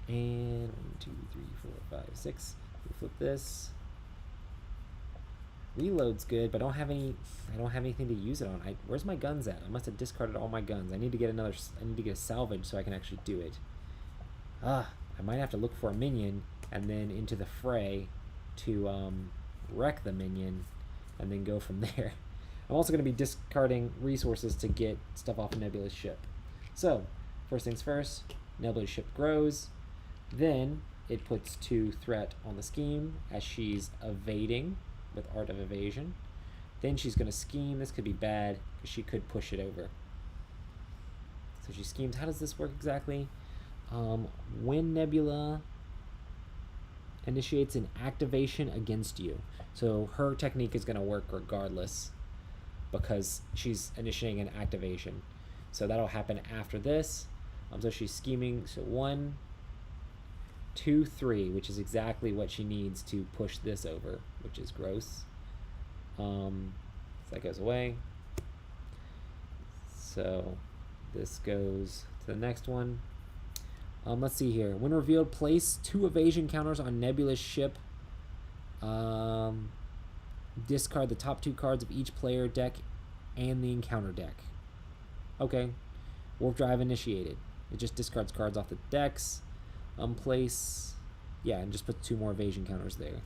And 1, 2, 3, 4, 5, 6. We flip this. Reload's good, but I don't have anything to use it on. Where's my guns at? I must have discarded all my guns. I need to get a salvage so I can actually do it. I might have to look for a minion and then into the fray to wreck the minion and then go from there. I'm also going to be discarding resources to get stuff off of Nebula's ship. So, first things first, Nebula's ship grows. Then it puts 2 threat on the scheme as she's evading with Art of Evasion. Then she's going to scheme. This could be bad because she could push it over. So she schemes. How does this work exactly? When Nebula initiates an activation against you. So her technique is going to work regardless because she's initiating an activation. So that'll happen after this. So she's scheming. So 1, 2, 3, which is exactly what she needs to push this over, which is gross. So that goes away. So this goes to the next one. Let's see here. When revealed, place 2 evasion counters on Nebula's ship. Discard the top 2 cards of each player deck and the encounter deck. Okay. Warp Drive initiated. It just discards cards off the decks. Place, yeah, and just put 2 more evasion counters there,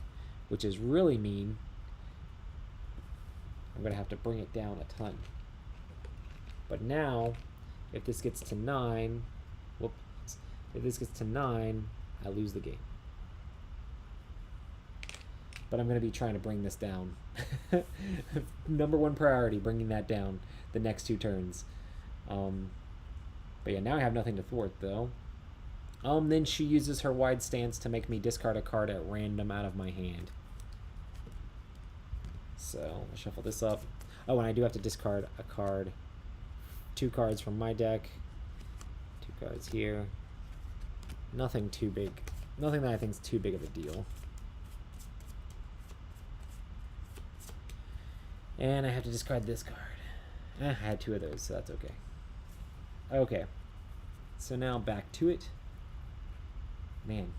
which is really mean. I'm going to have to bring it down a ton. But now, if this gets to 9, whoops, if this gets to 9, I lose the game. But I'm going to be trying to bring this down. Number 1 priority, bringing that down the next 2 turns. But yeah, now I have nothing to thwart, though. Then she uses her wide stance to make me discard a card at random out of my hand. So, I'll shuffle this up. Oh, and I do have to discard a card. 2 cards from my deck. 2 cards here. Nothing too big. Nothing that I think is too big of a deal. And I have to discard this card. I had 2 of those, so that's okay. Okay. So now back to it. Man.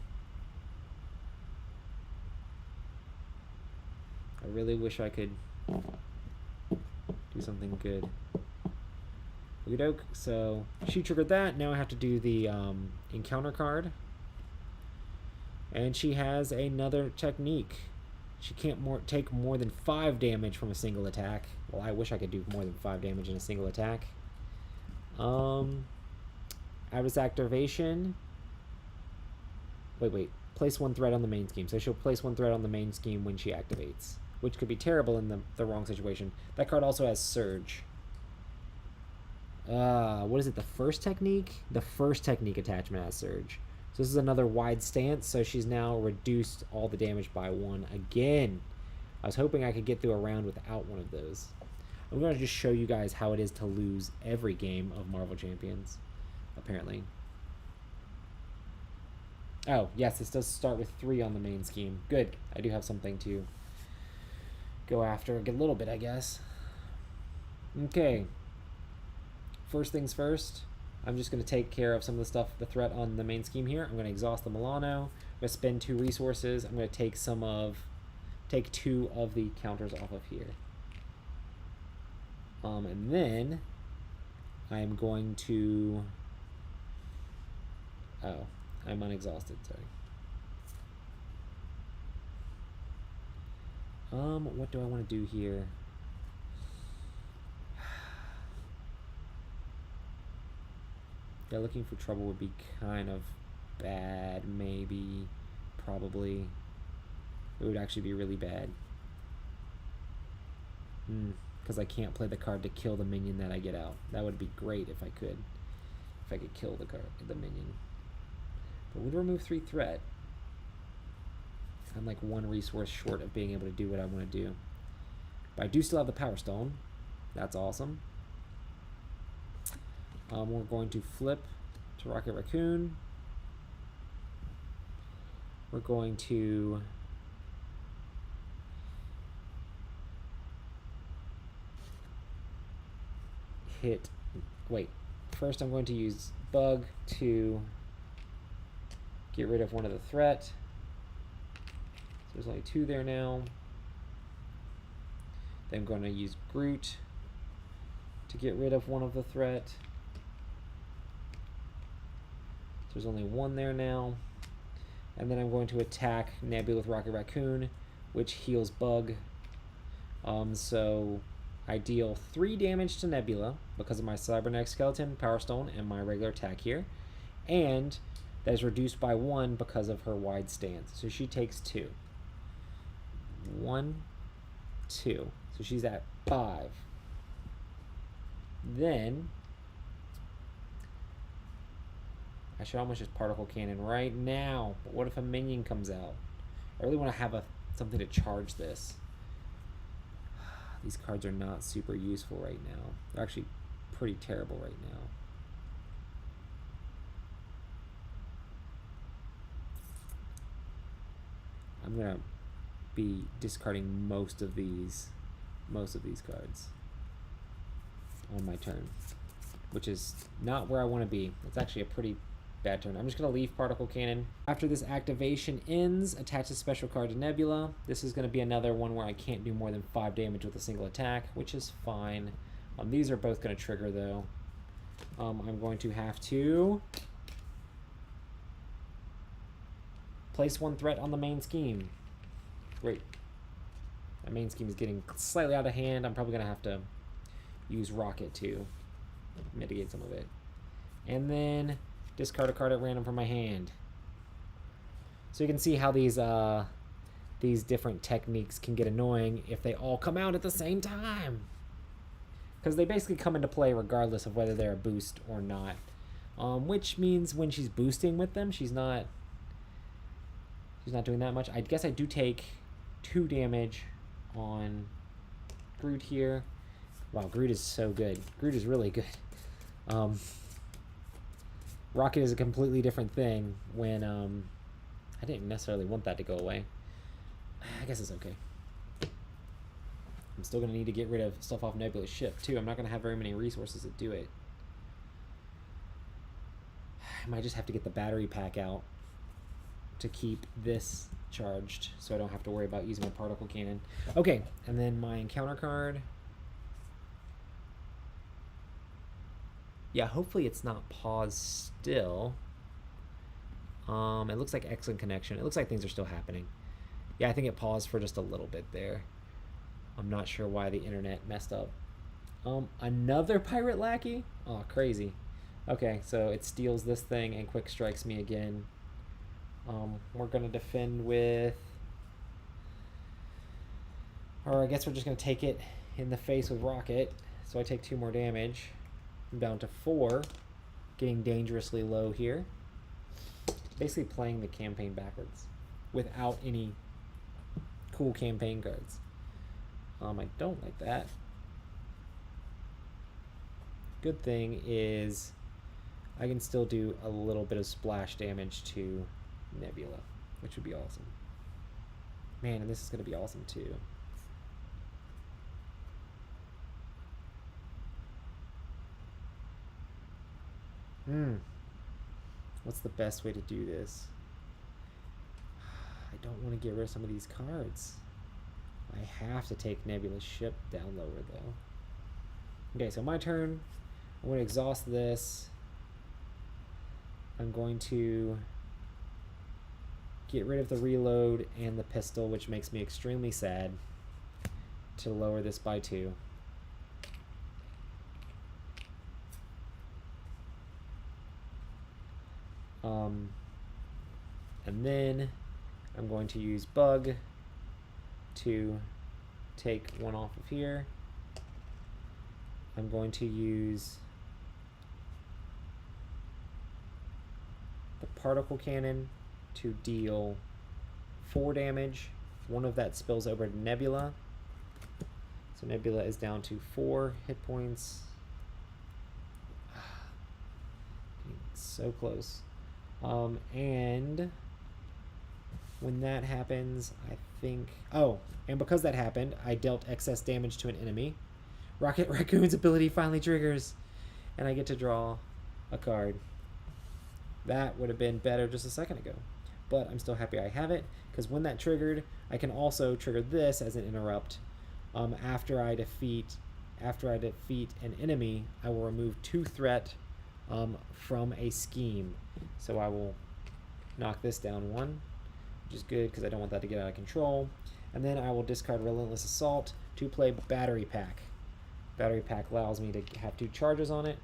I really wish I could do something good. Okey-doke. So she triggered that. Now I have to do the encounter card. And she has another technique. She can't take more than 5 damage from a single attack. Well, I wish I could do more than 5 damage in a single attack. Out of this activation. Wait. Place 1 threat on the main scheme. So she'll place 1 threat on the main scheme when she activates, which could be terrible in the wrong situation. That card also has Surge. What is it? The first technique? The first technique attachment has Surge. So this is another wide stance. So she's now reduced all the damage by 1 again. I was hoping I could get through a round without one of those. I'm going to just show you guys how it is to lose every game of Marvel Champions, apparently. Oh, yes, this does start with 3 on the main scheme. Good. I do have something to go after. Get a little bit, I guess. Okay. First things first. I'm just going to take care of some of the stuff, the threat on the main scheme here. I'm going to exhaust the Milano. I'm going to spend 2 resources. I'm going to take 2 of the counters off of here. And then I'm going to... Oh, I'm unexhausted, sorry. What do I want to do here? Yeah, looking for trouble would be kind of bad, maybe, probably. It would actually be really bad. Because I can't play the card to kill the minion that I get out. That would be great if I could. If I could kill the minion. But would remove 3 threat. I'm like 1 resource short of being able to do what I want to do. But I do still have the Power Stone. That's awesome. We're going to flip to Rocket Raccoon. We're going to hit... Wait. First I'm going to use Bug to get rid of 1 of the threat. So there's only 2 there now. Then I'm going to use Groot to get rid of one of the threat. There's only one there now. And then I'm going to attack Nebula with Rocket Raccoon, which heals Bug. So I deal 3 damage to Nebula because of my Cybernetic Skeleton, Power Stone, and my regular attack here. And that is reduced by 1 because of her wide stance. So she takes 2. 1, 2. So she's at 5. Then I should almost just Particle Cannon right now. But what if a minion comes out? I really want to have something to charge this. These cards are not super useful right now. They're actually pretty terrible right now. I'm gonna be discarding most of these cards on my turn, which is not where I want to be. It's actually a pretty bad turn. I'm just going to leave Particle Cannon. After this activation ends, attach a special card to Nebula. This is going to be another one where I can't do more than 5 damage with a single attack, which is fine. These are both going to trigger, though. I'm going to have to place 1 threat on the main scheme. Great. My main scheme is getting slightly out of hand. I'm probably going to have to use Rocket to mitigate some of it. And then discard a card at random from my hand. So you can see how these different techniques can get annoying if they all come out at the same time. Because they basically come into play regardless of whether they're a boost or not. Which means when she's boosting with them, she's not doing that much. I guess I do take 2 damage on Groot here. Wow, Groot is so good. Groot is really good. Rocket is a completely different thing when I didn't necessarily want that to go away. I guess it's okay. I'm still going to need to get rid of stuff off Nebula's ship, too. I'm not going to have very many resources to do it. I might just have to get the battery pack out to keep this charged so I don't have to worry about using my Particle Cannon. Okay, and then my encounter card. Yeah, hopefully it's not paused still. It looks like excellent connection. It looks like things are still happening. Yeah, I think it paused for just a little bit there. I'm not sure why the internet messed up. Another Pirate Lackey? Oh, crazy. Okay, so it steals this thing and quick strikes me again. We're going to defend with... Or I guess we're just going to take it in the face with Rocket. So I take 2 more damage. I'm down to 4. Getting dangerously low here. Basically playing the campaign backwards. Without any cool campaign cards. I don't like that. Good thing is I can still do a little bit of splash damage to Nebula, which would be awesome. Man, and this is going to be awesome too. What's the best way to do this? I don't want to get rid of some of these cards. I have to take Nebula's ship down lower, though. Okay, so my turn. I'm going to exhaust this. I'm going to get rid of the reload and the pistol, which makes me extremely sad, to lower this by 2. And then I'm going to use Bug to take 1 off of here. I'm going to use the Particle Cannon to deal 4 damage. 1 of that spills over to Nebula. So Nebula is down to 4 hit points. So close. And when that happens, I think... Oh, and because that happened, I dealt excess damage to an enemy. Rocket Raccoon's ability finally triggers, and I get to draw a card. That would have been better just a second ago. But I'm still happy I have it, because when that triggered, I can also trigger this as an interrupt After I defeat an enemy, I will remove 2 threat from a scheme. So I will knock this down 1, which is good because I don't want that to get out of control. And then I will discard Relentless Assault to play Battery Pack. Battery Pack allows me to have 2 charges on it.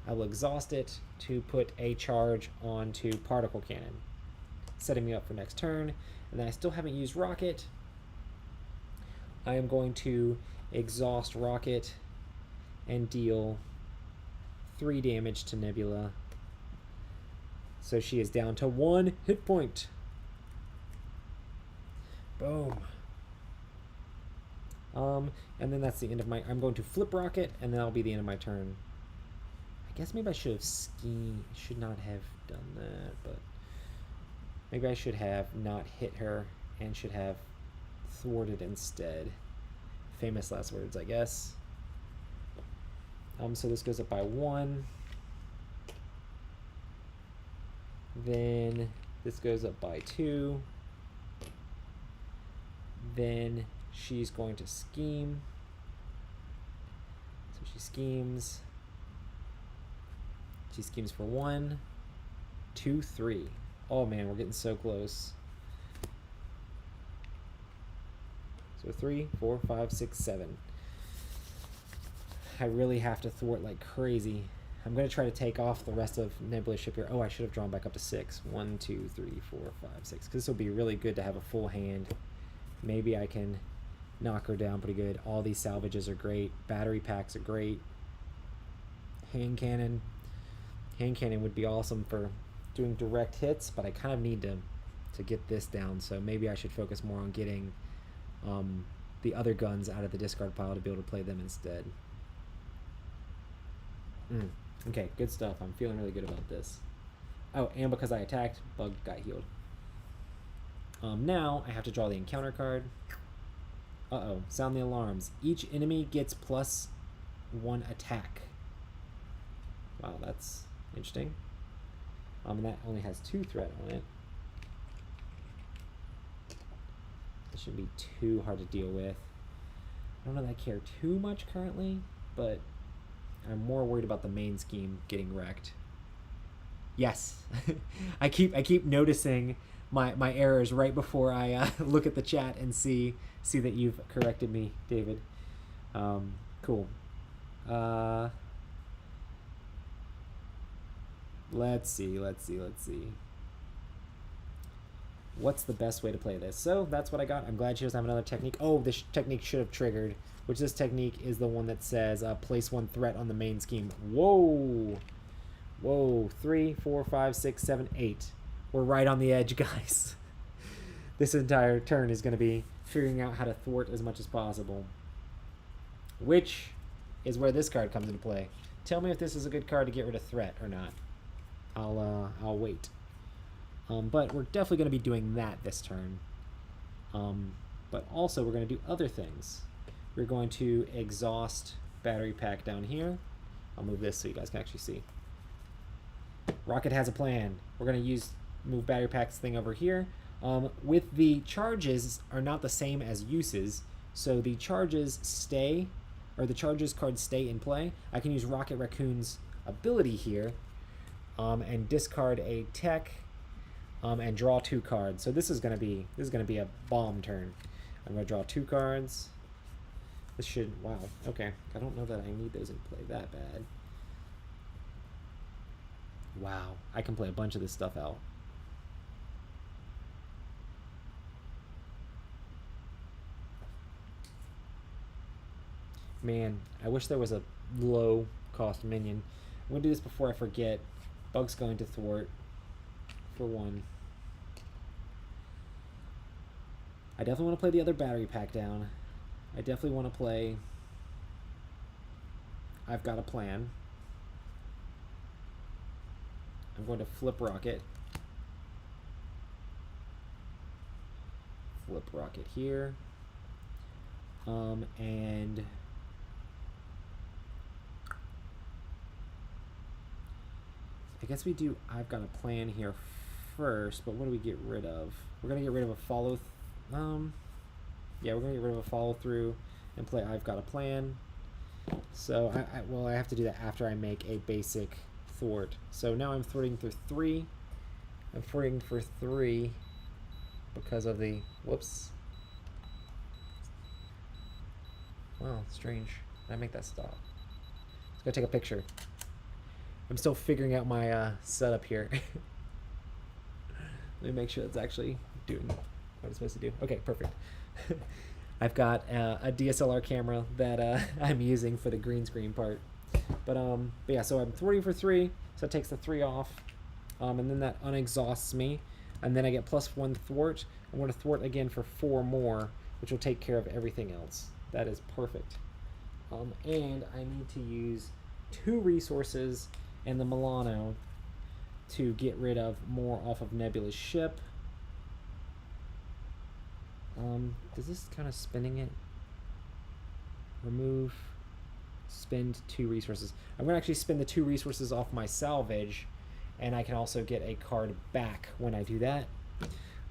I will exhaust it to put a charge onto Particle Cannon, setting me up for next turn. And then I still haven't used Rocket. I am going to exhaust Rocket and deal 3 damage to Nebula. So she is down to 1 hit point. Boom. And then that's the end of my... I'm going to flip Rocket, and then that'll be the end of my turn. I guess maybe I should have should not have done that, but... Maybe I should have not hit her, and should have thwarted instead. Famous last words, I guess. So this goes up by 1. Then this goes up by 2. Then she's going to scheme. So she schemes. She schemes for 1, 2, 3. Oh man, we're getting so close. So 3, 4, 5, 6, 7. I really have to thwart like crazy. I'm going to try to take off the rest of Nebula's ship here. Oh, I should have drawn back up to 6. 1, 2, 3, 4, 5, 6. Because this will be really good to have a full hand. Maybe I can knock her down pretty good. All these salvages are great. Battery packs are great. Hand cannon. Hand cannon would be awesome for doing direct hits, but I kind of need to get this down. So maybe I should focus more on getting the other guns out of the discard pile to be able to play them instead. Okay, good stuff. I'm feeling really good about this. Oh, and because I attacked, Bug got healed. Now I have to draw the encounter card. Uh-oh, sound the alarms. Each enemy gets +1 attack. Wow, that's interesting. And that only has 2 threat on it. This shouldn't be too hard to deal with. I don't know that I care too much currently, but I'm more worried about the main scheme getting wrecked. Yes, I keep noticing my errors right before I look at the chat and see that you've corrected me, David. Cool. Let's see. What's the best way to play this? So that's what I got. I'm glad she doesn't have another technique. Oh, this technique should have triggered, which this technique is the one that says place 1 threat on the main scheme. Whoa. 3, 4, 5, 6, 7, 8. We're right on the edge, guys. This entire turn is going to be figuring out how to thwart as much as possible, which is where this card comes into play. Tell me if this is a good card to get rid of threat or not. I'll wait. But we're definitely going to be doing that this turn. But also we're going to do other things. We're going to exhaust battery pack down here. I'll move this so you guys can actually see. Rocket has a plan. We're going to move battery pack's thing over here. With the charges are not the same as uses, so the charges stay, or the charges cards stay in play. I can use Rocket Raccoon's ability here, and discard a tech, and draw 2 cards. So this is gonna be a bomb turn. I'm gonna draw 2 cards. This should, wow, okay. I don't know that I need those in play that bad. Wow, I can play a bunch of this stuff out. Man, I wish there was a low cost minion. I'm gonna do this before I forget. Bug's going to thwart for 1. I definitely want to play the other battery pack down. I definitely want to play I've Got a Plan. I'm going to flip Rocket. Flip Rocket here. And I guess we do I've Got a Plan here first, but what do we get rid of? We're going to get rid of a follow... yeah, we're going to get rid of a follow through and play I've Got a Plan. So, I have to do that after I make a basic thwart. So now I'm thwarting for 3. I'm thwarting for 3 because of the... Whoops. Wow, strange. Did I make that stop? Let's go take a picture. I'm still figuring out my setup here. Let me make sure it's actually doing what it's supposed to do. Okay, perfect. I've got a DSLR camera that I'm using for the green screen part. But yeah, so I'm thwarting for 3, so it takes the 3 off. And then that unexhausts me. And then I get +1 thwart. I'm going to thwart again for 4 more, which will take care of everything else. That is perfect. And I need to use 2 resources and the Milano to get rid of more off of Nebula's ship. Does this kind of spinning it? Remove, spend 2 resources. I'm going to actually spend the 2 resources off my salvage, and I can also get a card back when I do that.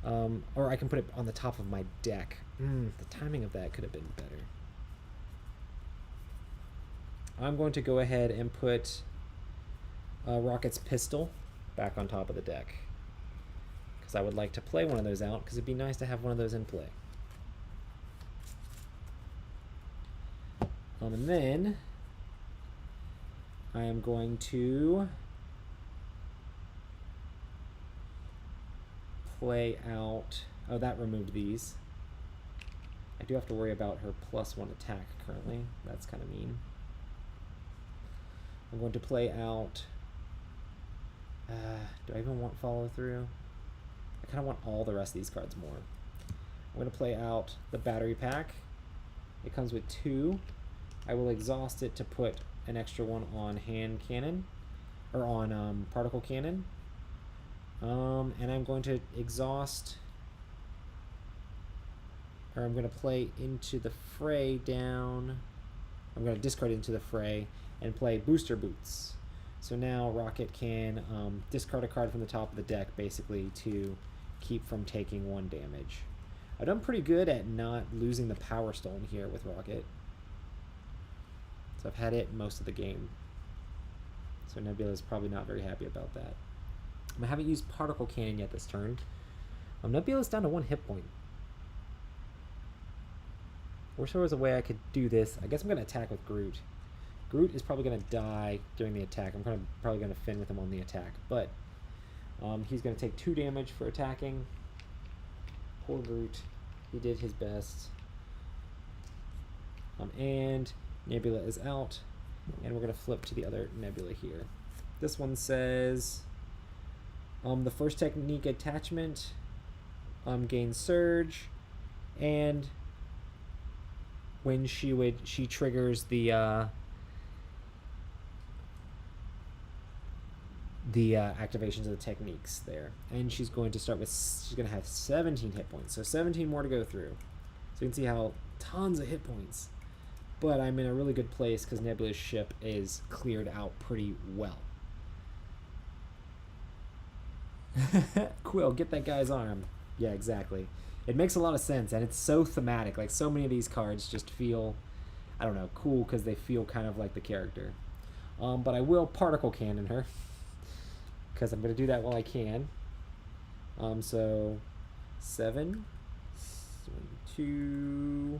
Or I can put it on the top of my deck. The timing of that could have been better. I'm going to go ahead and put Rocket's pistol back on top of the deck, because I would like to play one of those out, because it'd be nice to have one of those in play. And then I am going to play out... Oh, that removed these. I do have to worry about her +1 attack currently. That's kind of mean. I'm going to play out... do I even want follow through? I kind of want all the rest of these cards more. I'm going to play out the battery pack. It comes with 2. I will exhaust it to put an extra one on hand cannon, or on particle cannon. And I'm going to exhaust, or I'm going to play Into the Fray down. I'm going to discard Into the Fray and play Booster Boots. So now Rocket can discard a card from the top of the deck, basically, to keep from taking 1 damage. I've done pretty good at not losing the Power Stone here with Rocket. So I've had it most of the game. So Nebula's probably not very happy about that. I haven't used Particle Cannon yet this turn. Nebula's down to 1 hit point. Wish there was a way I could do this. I guess I'm going to attack with Groot. Groot is probably going to die during the attack. I'm probably going to fin with him on the attack. But he's going to take 2 damage for attacking. Poor Groot. He did his best. And Nebula is out. And we're going to flip to the other Nebula here. This one says... the first technique attachment gains surge, and when she triggers the activations of the techniques there, and she's going to start with, she's going to have 17 hit points, so 17 more to go through. So you can see how tons of hit points, but I'm in a really good place because Nebula's ship is cleared out pretty well. Quill, get that guy's arm. Yeah, exactly. It makes a lot of sense, and it's so thematic. Like, so many of these cards just feel, I don't know, cool because they feel kind of like the character. But I will particle cannon her because I'm going to do that while I can. So 7, 2,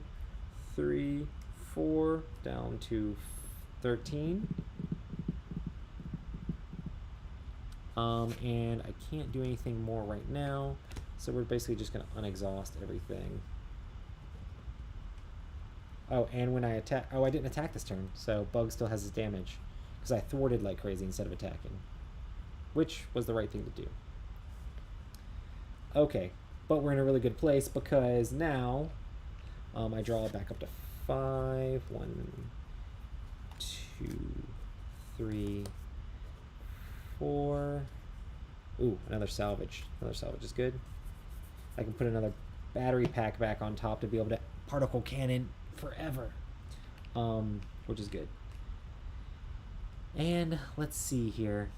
3, 4, down to 13. And I can't do anything more right now, so we're basically just going to unexhaust everything. Oh, and when I attack... Oh, I didn't attack this turn, so Bug still has his damage, because I thwarted like crazy instead of attacking, which was the right thing to do. Okay, but we're in a really good place, because now I draw it back up to 5. 1, 2, 3... 4. Ooh, another salvage. Another salvage is good. I can put another battery pack back on top to be able to particle cannon forever, which is good. And let's see here.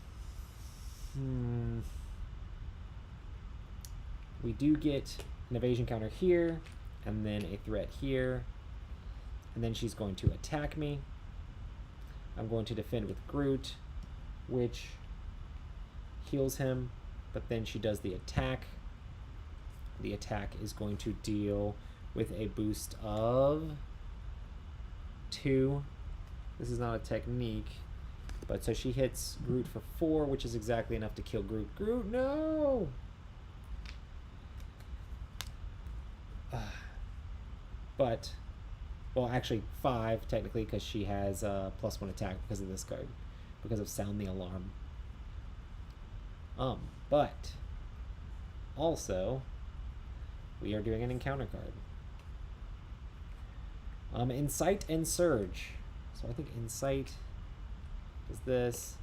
We do get an evasion counter here, and then a threat here. and then she's going to attack me. I'm going to defend with Groot, which heals him, but then she does the attack. The attack is going to deal with a boost of 2. This is not a technique, but so she hits Groot for 4, which is exactly enough to kill Groot. Groot, no! But, well, actually 5 technically, because she has +1 attack because of this card, because of Sound the Alarm. But also we are doing an encounter card. Incite and Surge. So I think Incite is this,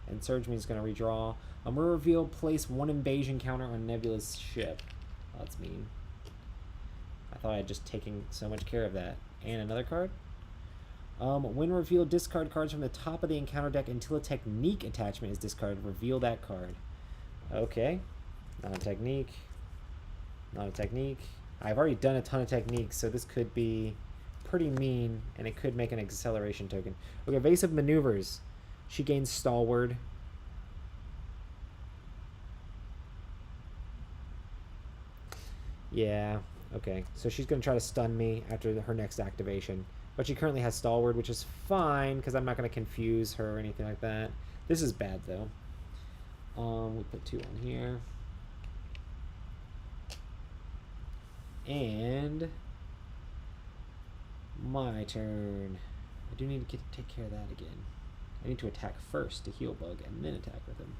and Surge means it's going to redraw. We'll reveal, place 1 invasion counter on Nebula's ship. Oh, that's mean. I thought I had just taken so much care of that. And another card. When revealed, discard cards from the top of the encounter deck until a technique attachment is discarded. Reveal that card. Okay. Not a technique. Not a technique. I've already done a ton of techniques, so this could be pretty mean, and it could make an acceleration token. Okay, Evasive Maneuvers. She gains Stalwart. Yeah, okay. So she's going to try to stun me after her next activation. But she currently has Stalwart, which is fine, because I'm not going to confuse her or anything like that. This is bad, though. We'll put 2 on here. And my turn. I do need to take care of that again. I need to attack first to heal Bug and then attack with him.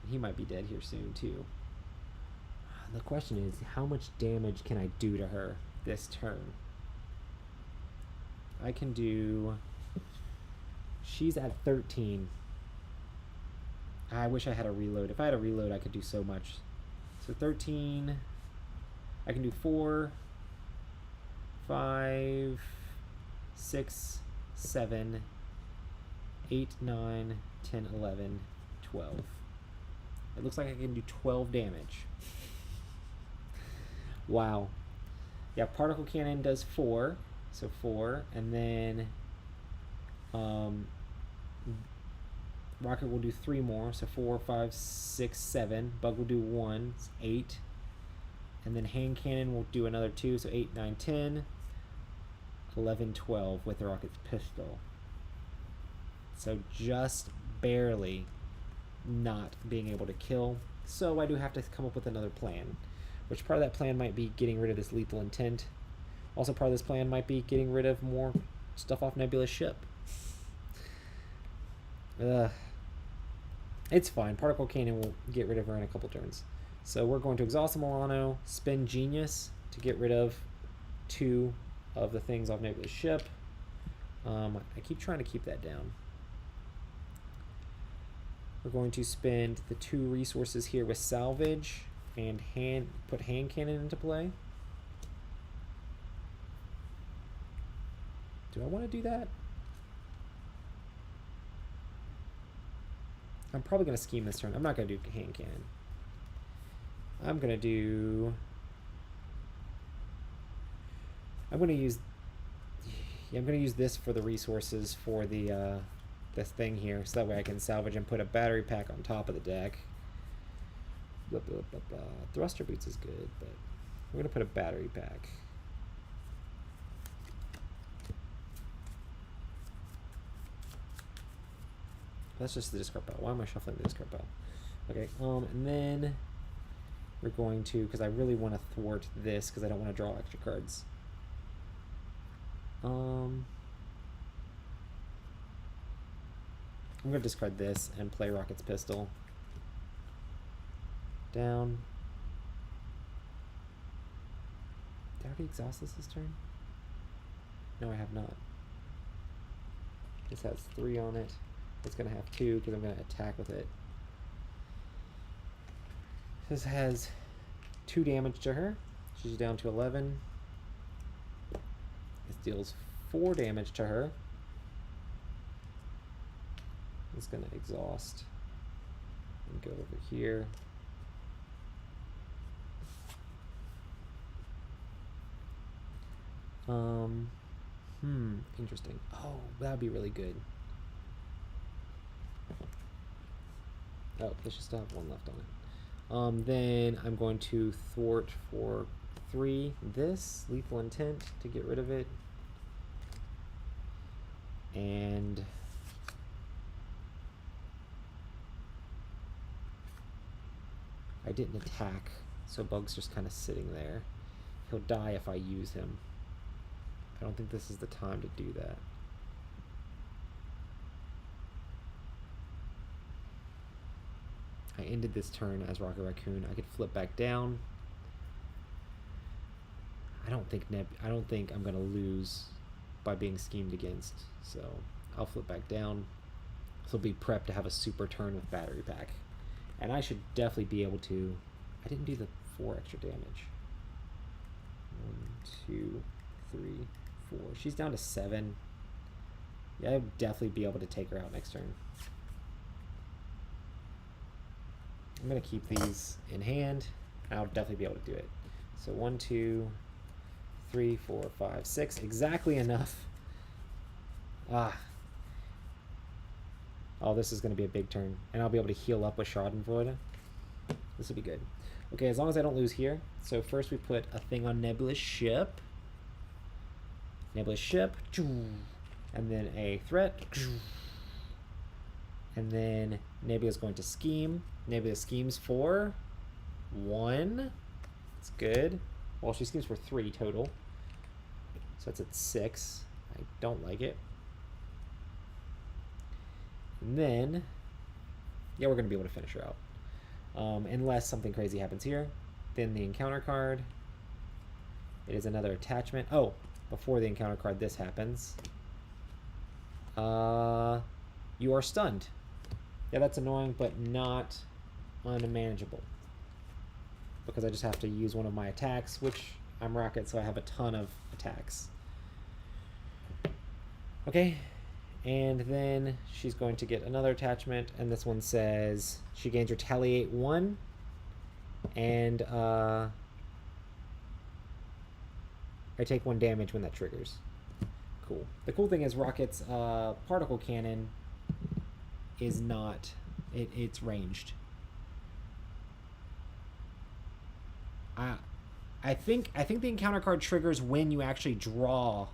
He might be dead here soon too. The question is, how much damage can I do to her this turn? I can do... She's at 13. I wish I had a reload. If I had a reload, I could do so much. So 13... I can do 4, 5, 6, 7, 8, 9, 10, 11, 12. It looks like I can do 12 damage. Wow. Yeah, Particle Cannon does 4. So 4. And then Rocket will do 3 more. So 4, 5, 6, 7. Bug will do 1. It's 8. And then Hand Cannon will do another 2, so 8, 9, 10, 11, 12 with the Rocket's pistol. So just barely not being able to kill. So I do have to come up with another plan, which part of that plan might be getting rid of this lethal intent. Also part of this plan might be getting rid of more stuff off Nebula's ship. It's fine. Particle Cannon will get rid of her in a couple turns. So we're going to exhaust Milano, spend Genius to get rid of 2 of the things off Nebula's ship. I keep trying to keep that down. We're going to spend the 2 resources here with Salvage and put Hand Cannon into play. Do I want to do that? I'm probably going to scheme this turn. I'm not going to do Hand Cannon. I'm going to use this for the resources for the this thing here, so that way I can salvage and put a battery pack on top of the deck. Blah, blah, blah, blah. Thruster Boots is good, but we're going to put a battery pack. That's just the discard pile. Why am I shuffling the discard pile? Okay, and then we're going to, because I really want to thwart this, because I don't want to draw extra cards. I'm going to discard this and play Rocket's Pistol. Down. Did I already exhaust this turn? No, I have not. This has 3 on it. It's going to have 2 because I'm going to attack with it. This has 2 damage to her. She's down to 11. This deals 4 damage to her. It's going to exhaust and go over here. Interesting. Oh, that'd be really good. Oh, they should still have one left on it. Then I'm going to thwart for 3 this lethal intent to get rid of it. And I didn't attack, so Bug's just kind of sitting there. He'll die if I use him. I don't think this is the time to do that. I ended this turn as Rocket Raccoon. I could flip back down. I don't think I'm gonna lose by being schemed against, so I'll flip back down. So be prepped to have a super turn with battery pack. And I should definitely be able to... I didn't do the 4 extra damage. 1, 2, 3, 4. She's down to 7. Yeah, I'll definitely be able to take her out next turn. I'm going to keep these in hand. I'll definitely be able to do it. So 1, 2, 3, 4, 5, 6. Exactly enough. Oh, this is going to be a big turn. And I'll be able to heal up with Schadenfreude. This will be good. Okay, as long as I don't lose here. So first we put a thing on Nebula's ship. Nebula's ship. And then a threat. And then Nebula's going to scheme. Nebula schemes for 1. That's good. Well, she schemes for 3 total. So that's at 6. I don't like it. And then, yeah, we're going to be able to finish her out. Unless something crazy happens here. Then the encounter card. It is another attachment. Oh, before the encounter card, this happens. You are stunned. Yeah, that's annoying, but not unmanageable. Because I just have to use one of my attacks, which I'm Rocket, so I have a ton of attacks. Okay. And then she's going to get another attachment, and this one says she gains Retaliate 1, and I take 1 damage when that triggers. Cool. The cool thing is Rocket's particle cannon is not, it's ranged. I think the encounter card triggers when you actually draw.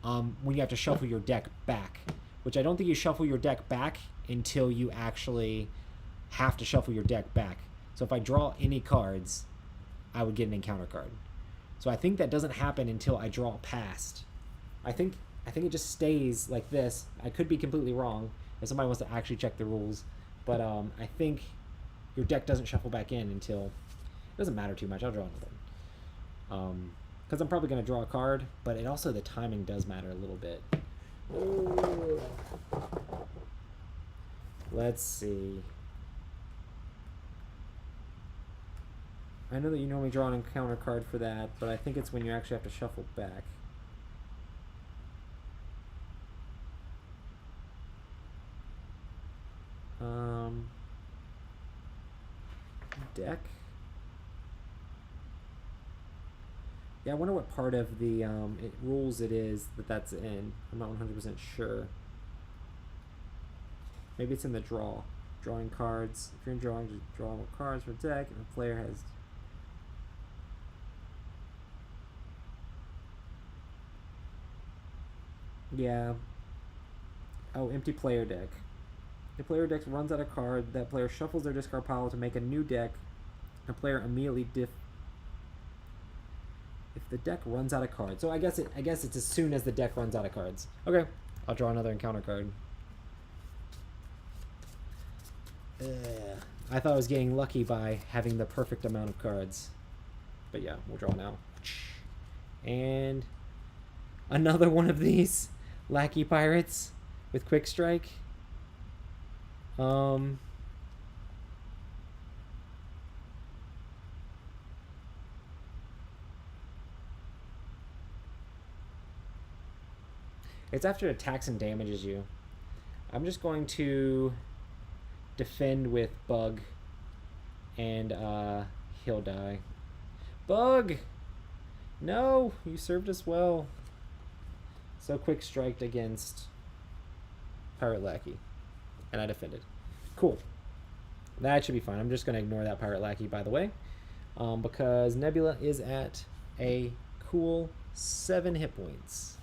When you have to shuffle your deck back, which I don't think you shuffle your deck back until you actually have to shuffle your deck back. So if I draw any cards, I would get an encounter card. So I think that doesn't happen until I draw past. I think it just stays like this. I could be completely wrong if somebody wants to actually check the rules, but I think your deck doesn't shuffle back in until... It doesn't matter too much. I'll draw another. Because I'm probably going to draw a card, but it also, the timing does matter a little bit. Ooh. Let's see. I know that you normally draw an encounter card for that, but I think it's when you actually have to shuffle back. Deck. Yeah, I wonder what part of the rules it is that's in. I'm not 100% sure. Maybe it's in the draw. Drawing cards. If you're in drawing, just draw more cards for deck, and the player has... Yeah. Oh, empty player deck. The player deck runs out of card. That player shuffles their discard pile to make a new deck. The player immediately if the deck runs out of cards. So I guess it's as soon as the deck runs out of cards. Okay, I'll draw another encounter card. I thought I was getting lucky by having the perfect amount of cards. But yeah, we'll draw now. And another one of these Lackey Pirates with Quick Strike. It's after it attacks and damages you. I'm just going to defend with Bug, and he'll die. Bug! No, you served us well. So quick striked against Pirate Lackey. And I defended. Cool. That should be fine. I'm just going to ignore that Pirate Lackey, by the way. Because Nebula is at a cool 7 hit points.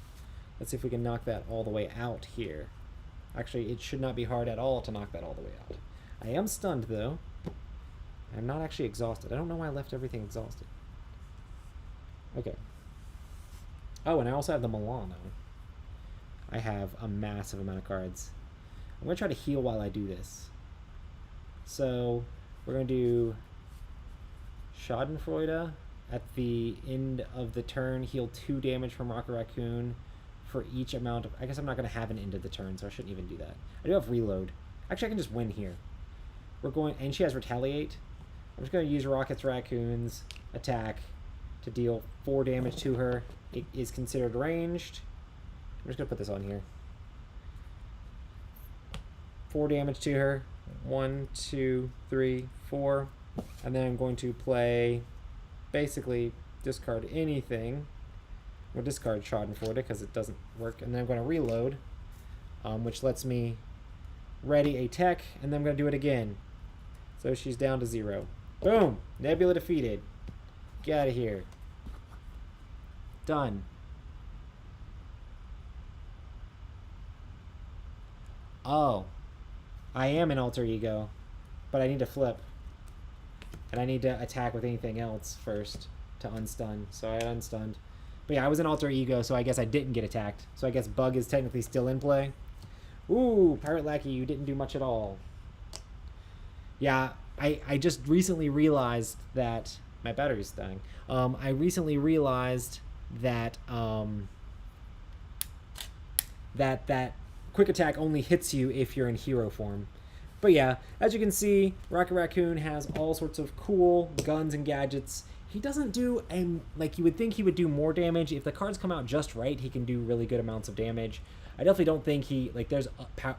Let's see if we can knock that all the way out here. Actually, it should not be hard at all to knock that all the way out. I am stunned, though. I'm not actually exhausted. I don't know why I left everything exhausted. Okay. Oh, and I also have the Milano. I have a massive amount of cards. I'm going to try to heal while I do this. So, we're going to do Schadenfreude. At the end of the turn, heal 2 damage from Rocket Raccoon for each amount of... I guess I'm not going to have an end of the turn, so I shouldn't even do that. I do have Reload. Actually, I can just win here. We're going... And she has Retaliate. I'm just going to use Rocket's Raccoon's attack to deal 4 damage to her. It is considered ranged. I'm just going to put this on here. 4 damage to her. 1, 2, 3, 4. And then I'm going to play... Basically, discard anything. We'll discard Schadenfreude because it doesn't work. And then I'm going to reload, which lets me ready a tech. And then I'm going to do it again. So she's down to 0. Boom! Nebula defeated. Get out of here. Done. Oh. I am an alter ego. But I need to flip. And I need to attack with anything else first to unstun. So I unstunned. But yeah, I was an alter ego, so I guess I didn't get attacked. So I guess Bug is technically still in play. Ooh, Pirate Lackey, you didn't do much at all. Yeah, I just recently realized that... My battery's dying. I recently realized that... that quick attack only hits you if you're in hero form. But yeah, as you can see, Rocket Raccoon has all sorts of cool guns and gadgets. He doesn't do, and like you would think he would do more damage. If the cards come out just right, he can do really good amounts of damage. I definitely don't think he, like there's a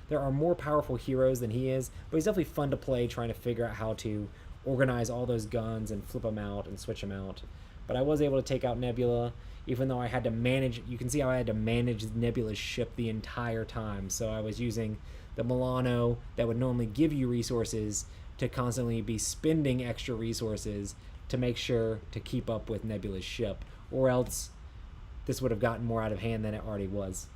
there are more powerful heroes than he is, but he's definitely fun to play trying to figure out how to organize all those guns and flip them out and switch them out. But I was able to take out Nebula, even though I had to manage, you can see how I had to manage Nebula's ship the entire time. So I was using the Milano that would normally give you resources to constantly be spending extra resources to make sure to keep up with Nebula's ship, or else this would have gotten more out of hand than it already was.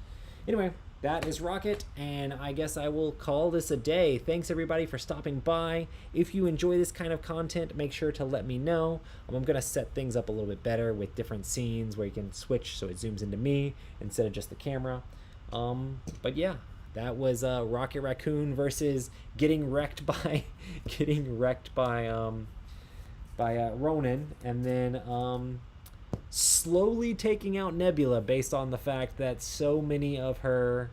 Anyway, that is Rocket, and I guess I will call this a day. Thanks everybody for stopping by. If you enjoy this kind of content, make sure to let me know. I'm going to set things up a little bit better with different scenes where you can switch so it zooms into me instead of just the camera. But yeah. That was Rocket Raccoon versus getting wrecked by Ronan, and then slowly taking out Nebula based on the fact that so many of her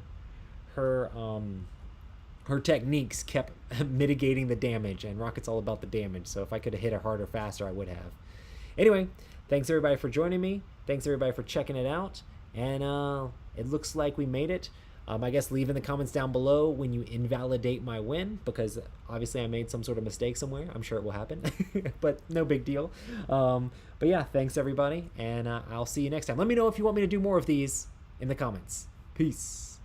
techniques kept mitigating the damage, and Rocket's all about the damage. So if I could have hit her harder, faster, I would have. Anyway, thanks everybody for joining me. Thanks everybody for checking it out, and it looks like we made it. I guess leave in the comments down below when you invalidate my win, because obviously I made some sort of mistake somewhere. I'm sure it will happen, but no big deal. But yeah, thanks everybody, and I'll see you next time. Let me know if you want me to do more of these in the comments. Peace.